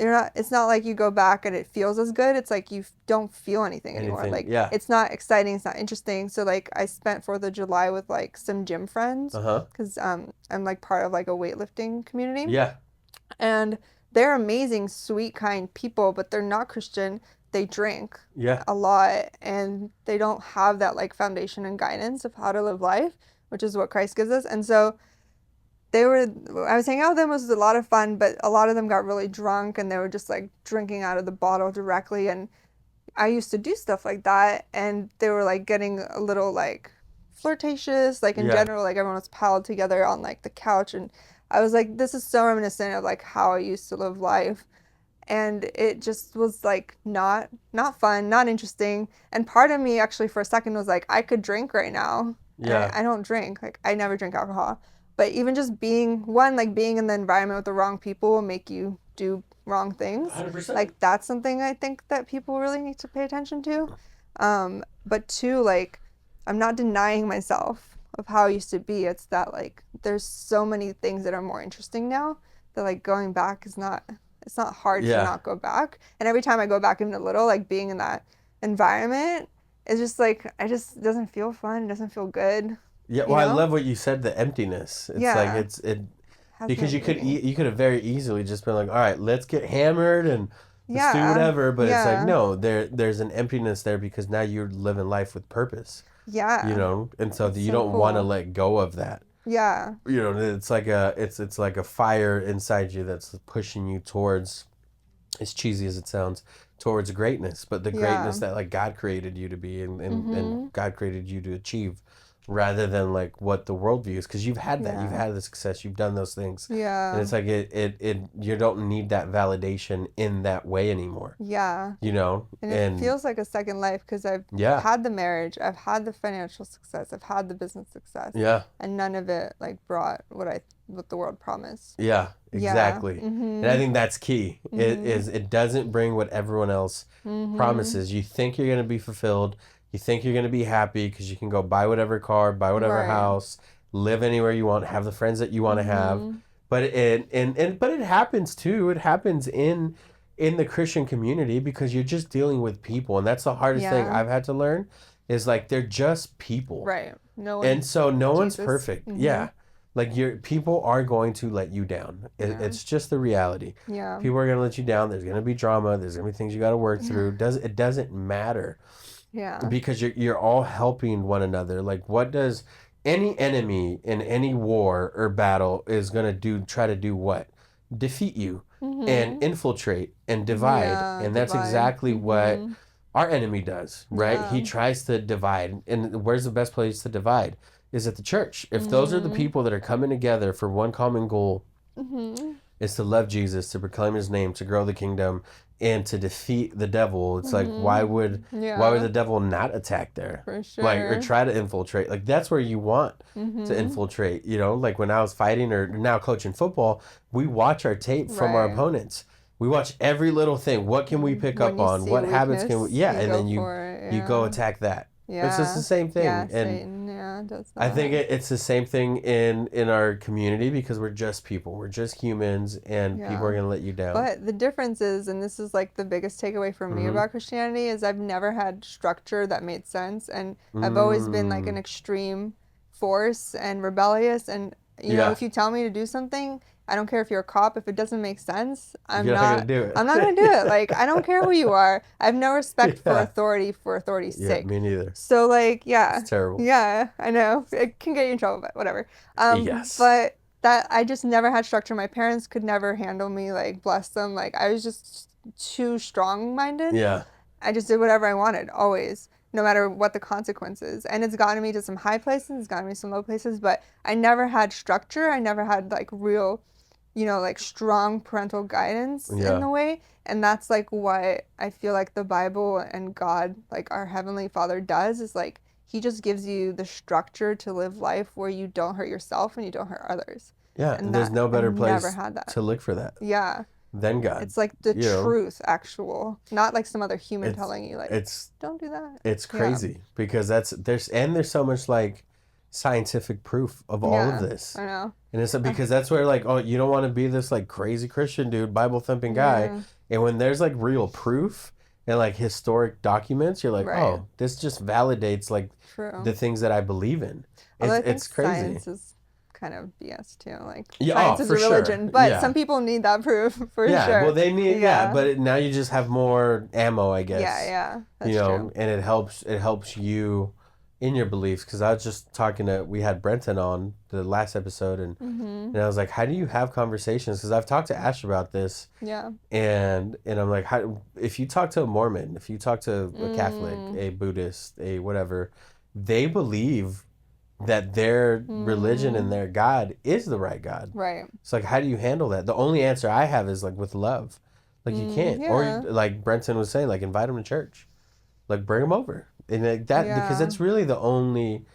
it's not like you go back and it feels as good. It's like you don't feel anything anymore. Like, it's not exciting. It's not interesting. So like, I spent 4th of July with like some gym friends, because I'm like part of like a weightlifting community. Yeah. And they're amazing, sweet, kind people, but they're not Christian. They drink a lot, and they don't have that like foundation and guidance of how to live life, which is what Christ gives us. And so I was hanging out with them. It was a lot of fun, but a lot of them got really drunk, and they were just like drinking out of the bottle directly. And I used to do stuff like that, and they were like getting a little like flirtatious, like in general, like everyone was piled together on like the couch. And I was like, this is so reminiscent of like how I used to live life. And it just was like not fun, not interesting. And part of me actually for a second was like, I could drink right now. Yeah. I don't drink. Like, I never drink alcohol. But even just being in the environment with the wrong people will make you do wrong things. 100%. Like, that's something I think that people really need to pay attention to. But two, like, I'm not denying myself of how it used to be. It's that like there's so many things that are more interesting now that like going back is not, it's not hard to Yeah. not go back. And every time I go back even a little, like being in that environment, it's just like I just it doesn't feel fun, it doesn't feel good, Yeah, you well, I know? love what you said, the emptiness. It's like Yeah, it has me because moving. you could have very easily just been like, all right, let's get hammered and let's do Yeah, whatever. But it's like, yeah, no, there's an emptiness there because now you're living life with purpose, yeah. and so It's you so don't want to cool. let go of that. Yeah, It's like it's like a fire inside you that's pushing you towards, as cheesy as it sounds, towards greatness, but the yeah. greatness that like God created you to be and Mhm. God created you to achieve, rather than like what the world views. Because you've had that, you've Yeah, had the success, you've done those things, and yeah, it's like it you don't need that validation in that way anymore, yeah. And it and feels like a second life because I've yeah, had the marriage, I've had the financial success, I've had the business success, yeah, and none of it like brought what the world promised. yeah, Yeah. exactly. And I Mhm. think that's key. Mhm. It doesn't bring what everyone else Mhm. promises. You think you're going to be fulfilled. You think you're going to be happy because you can go buy whatever car, buy whatever Right. house, live anywhere you want, have the friends that you want to have. Mhm. But but it happens too. It happens in the Christian community because you're just dealing with people, and that's the hardest thing Yeah. I've had to learn is like they're just people. Right. No And one's so no one's Jesus. perfect. Mhm. Yeah. Like your people are going to let you down. Yeah. It's just the reality. Yeah. People are going to let you down. There's going to be drama. There's going to be things you got to work through. It doesn't matter Yeah. because you're all helping one another. Like what does any enemy in any war or battle is going to do, try to do what? Defeat you and Mhm. infiltrate and divide. Yeah. And that's Divide. exactly what Mhm. our enemy does, right? Yeah. He tries to divide. And where's the best place to divide? Is at the church. If those are the Mhm. people that are coming together for one common goal, Mhm. is to love Jesus, to proclaim his name, to grow the kingdom, and to defeat the devil. It's like Mhm. why would Yeah. the devil not attack there? For Like or sure. try to infiltrate. Like that's where you want to Mhm. infiltrate, Like when I was fighting or now coaching football, we watch our tape from our Right. opponents. We watch every little thing. What can we pick When up you on? see a What habits can we weakness, Yeah, you and go then for it. you go Yeah. attack that. It's just the Yeah. same Yeah. thing. And Satan. Yeah. Does I think that. it's the same thing in our community because we're just people. We're just humans, and people are Yeah. gonna let you down. But the difference is, and this is like the biggest takeaway for me Mm-hmm. about Christianity, is I've never had structure that made sense. And I've always been like an Mm. extreme force and rebellious. And, Yeah, if you tell me to do something, I don't care if you're a cop, if it doesn't make sense, you're not gonna do I'm not going to do it. Like, I don't care who you are. I have no respect it. Yeah, for authority's yeah, sake. me neither. So, like, It's yeah, terrible. yeah, I know. It can get you in trouble, but whatever. Yes. But that I just never had structure. My parents could never handle me, like, bless them. Like, I was just too strong minded. Yeah. I just did whatever I wanted, always, no matter what the consequences. And it's gotten me to some high places, it's gotten me some low places, but I never had structure. I never had like real, like strong parental guidance in Yeah. the way. And that's like what I feel like the Bible and God, like our Heavenly Father, does is like He just gives you the structure to live life where you don't hurt yourself and you don't hurt others. Yeah. And And there's that no I've better never place had that. to look for that Yeah. than God. It's like the You know, truth, actual, not like some other human it's telling you, like, it's don't do that. it's Yeah. crazy because there's so much like scientific proof of all of Yeah. this. I know. And it's Uh, because that's where like, oh, you don't want to be this like crazy Christian dude, Bible thumping guy. yeah. And when there's like real proof and like historic documents, you're like, Right. oh, this just validates like the True. things that I believe in. Although I think It's crazy. science is kind of BS too. Like Yeah, oh, science is for a sure. religion, but Yeah. some people need that proof for Yeah, well sure. they need Yeah. but now you just have more ammo, I Yeah, guess. yeah. That's true. And it helps you in your beliefs because I was just talking to we had Brenton on the last episode Mhm. and I was like, how do you have conversations? Because I've talked to Ash about this, Yeah. and I'm like, how if you talk to a Mormon, if you talk to a Catholic, Mm. a Buddhist, a whatever, they believe that their religion and Mm. their God is the right God. Right. It's like, how do you handle that? The only answer I have is like with love. Like you can't, or Yeah. like Brenton was saying, like invite them to church, like bring them over, and like that because Yeah. it's really the only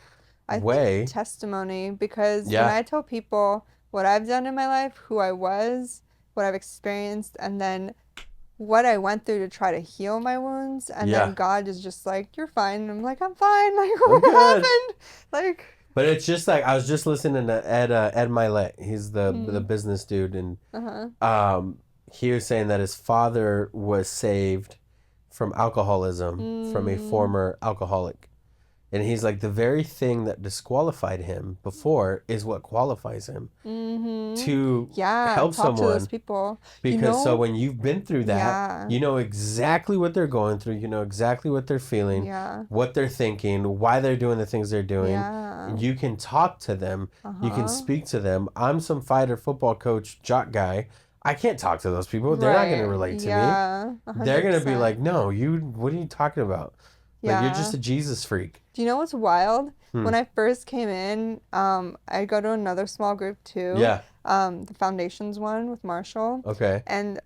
I think way. testimony, because when Yeah, I tell people what I've done in my life, who I was, what I've experienced, and then what I went through to try to heal my wounds, and then yeah, God is just like, "You're fine." And I'm like, "I'm fine." Like, I'm what good. happened? Like, But it's just like I was just listening to Ed Milet. He's the business dude, and he was saying that his father was saved from alcoholism from a former alcoholic. And he's like, the very thing that disqualified him before is what qualifies him to help talk to someone. those people. Because so when you've been through that, Yeah. you know exactly what they're going through. You know exactly what they're feeling, what they're thinking, why they're doing the things they're doing. Yeah. You can talk to them. You can speak to them. I'm some fighter football coach, jock guy. I can't talk to those people. They're not going to relate to me. 100%. They're going to be like, no, what are you talking about? Like, you're just a Jesus freak. Do you know what's wild? When I first came in, I go to another small group too. Yeah. The Foundations one with Marshall. Okay. And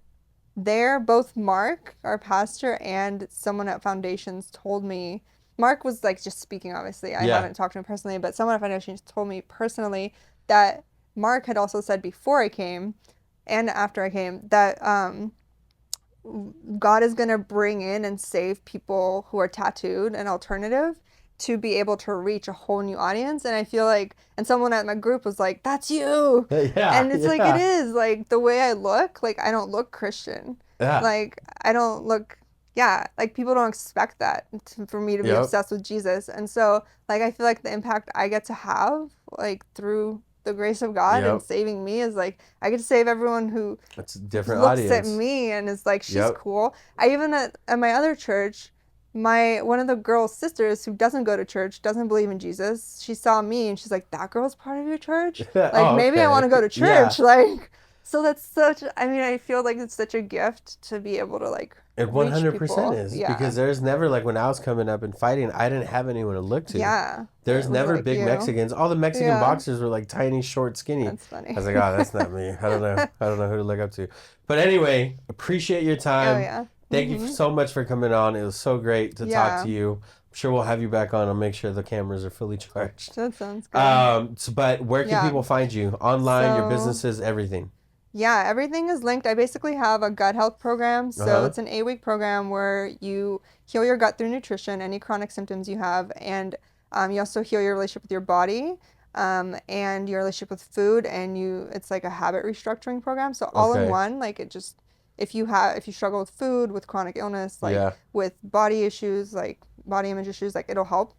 there, both Mark, our pastor, and someone at Foundations told me, Mark was like just speaking, obviously. I haven't talked to him personally, but someone at Foundations told me personally that Mark had also said before I came and after I came that God is going to bring in and save people who are tattooed and alternative to be able to reach a whole new audience. And I feel like, and someone at my group was like, that's you. And it's like, it is like the way I look, like I don't look Christian. Like I don't look, like people don't expect that for me to be obsessed with Jesus. And so like, I feel like the impact I get to have like through the grace of God and saving me is like I get to save everyone who That's a different looks audience. at me and is like, she's cool. I even at my other church, one of the girl's sisters who doesn't go to church, doesn't believe in Jesus, she saw me and she's like, that girl's part of your church? Like maybe I want to go to church. Like, so that's such, I mean, I feel like it's such a gift to be able to like it 100% is because there's never like when I was coming up and fighting, I didn't have anyone to look to. There's never like big Mexicans. All the Mexican boxers were like tiny, short, skinny. That's funny. I was like, oh, that's not me. I don't know who to look up to. But anyway, appreciate your time. Thank you so much for coming on. It was so great to talk to you. I'm sure we'll have you back on. I'll make sure the cameras are fully charged. That sounds good. But where can people find you? Online, your businesses, everything. Yeah, everything is linked. I basically have a gut health program. So it's an 8-week program where you heal your gut through nutrition, any chronic symptoms you have. And you also heal your relationship with your body and your relationship with food. And it's like a habit restructuring program. So all in one, like it just, if you struggle with food, with chronic illness, like with body issues, like body image issues, like it'll help.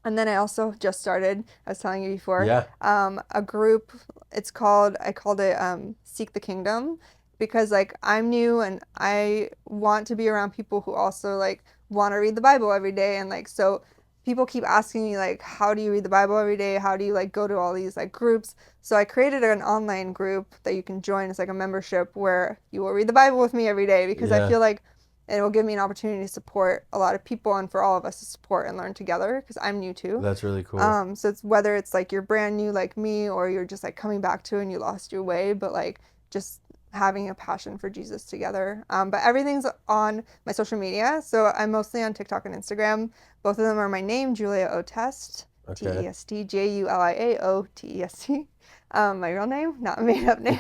And then I also just started, I was telling you before, a group. I called it Seek the Kingdom, because like I'm new and I want to be around people who also like want to read the Bible every day. And like, so people keep asking me like, how do you read the Bible every day? How do you like go to all these like groups? So I created an online group that you can join. It's like a membership where you will read the Bible with me every day, because I feel like it will give me an opportunity to support a lot of people and for all of us to support and learn together, because I'm new too. That's really cool. So it's whether it's like you're brand new like me, or you're just like coming back to it and you lost your way, but like just having a passion for Jesus together. But everything's on my social media. So I'm mostly on TikTok and Instagram. Both of them are my name, Julia O. Test. T-E-S-T, Juliaotest. My real name, not a made up name.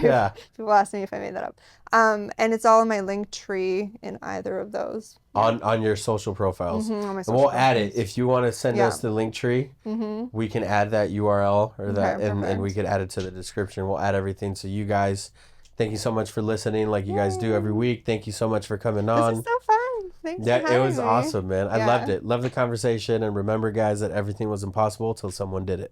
People ask me if I made that up. And it's all in my link tree in either of those. On your social profiles. On my social we'll profiles. add it. If you want to send us the link tree, we can add that URL or that, and we could add it to the description. We'll add everything. So you guys, thank you so much for listening like you guys do every week. Thank you so much for coming on. This is so fun. Thanks for having it was me. awesome, man. I loved it. Love the conversation. And remember, guys, that everything was impossible till someone did it.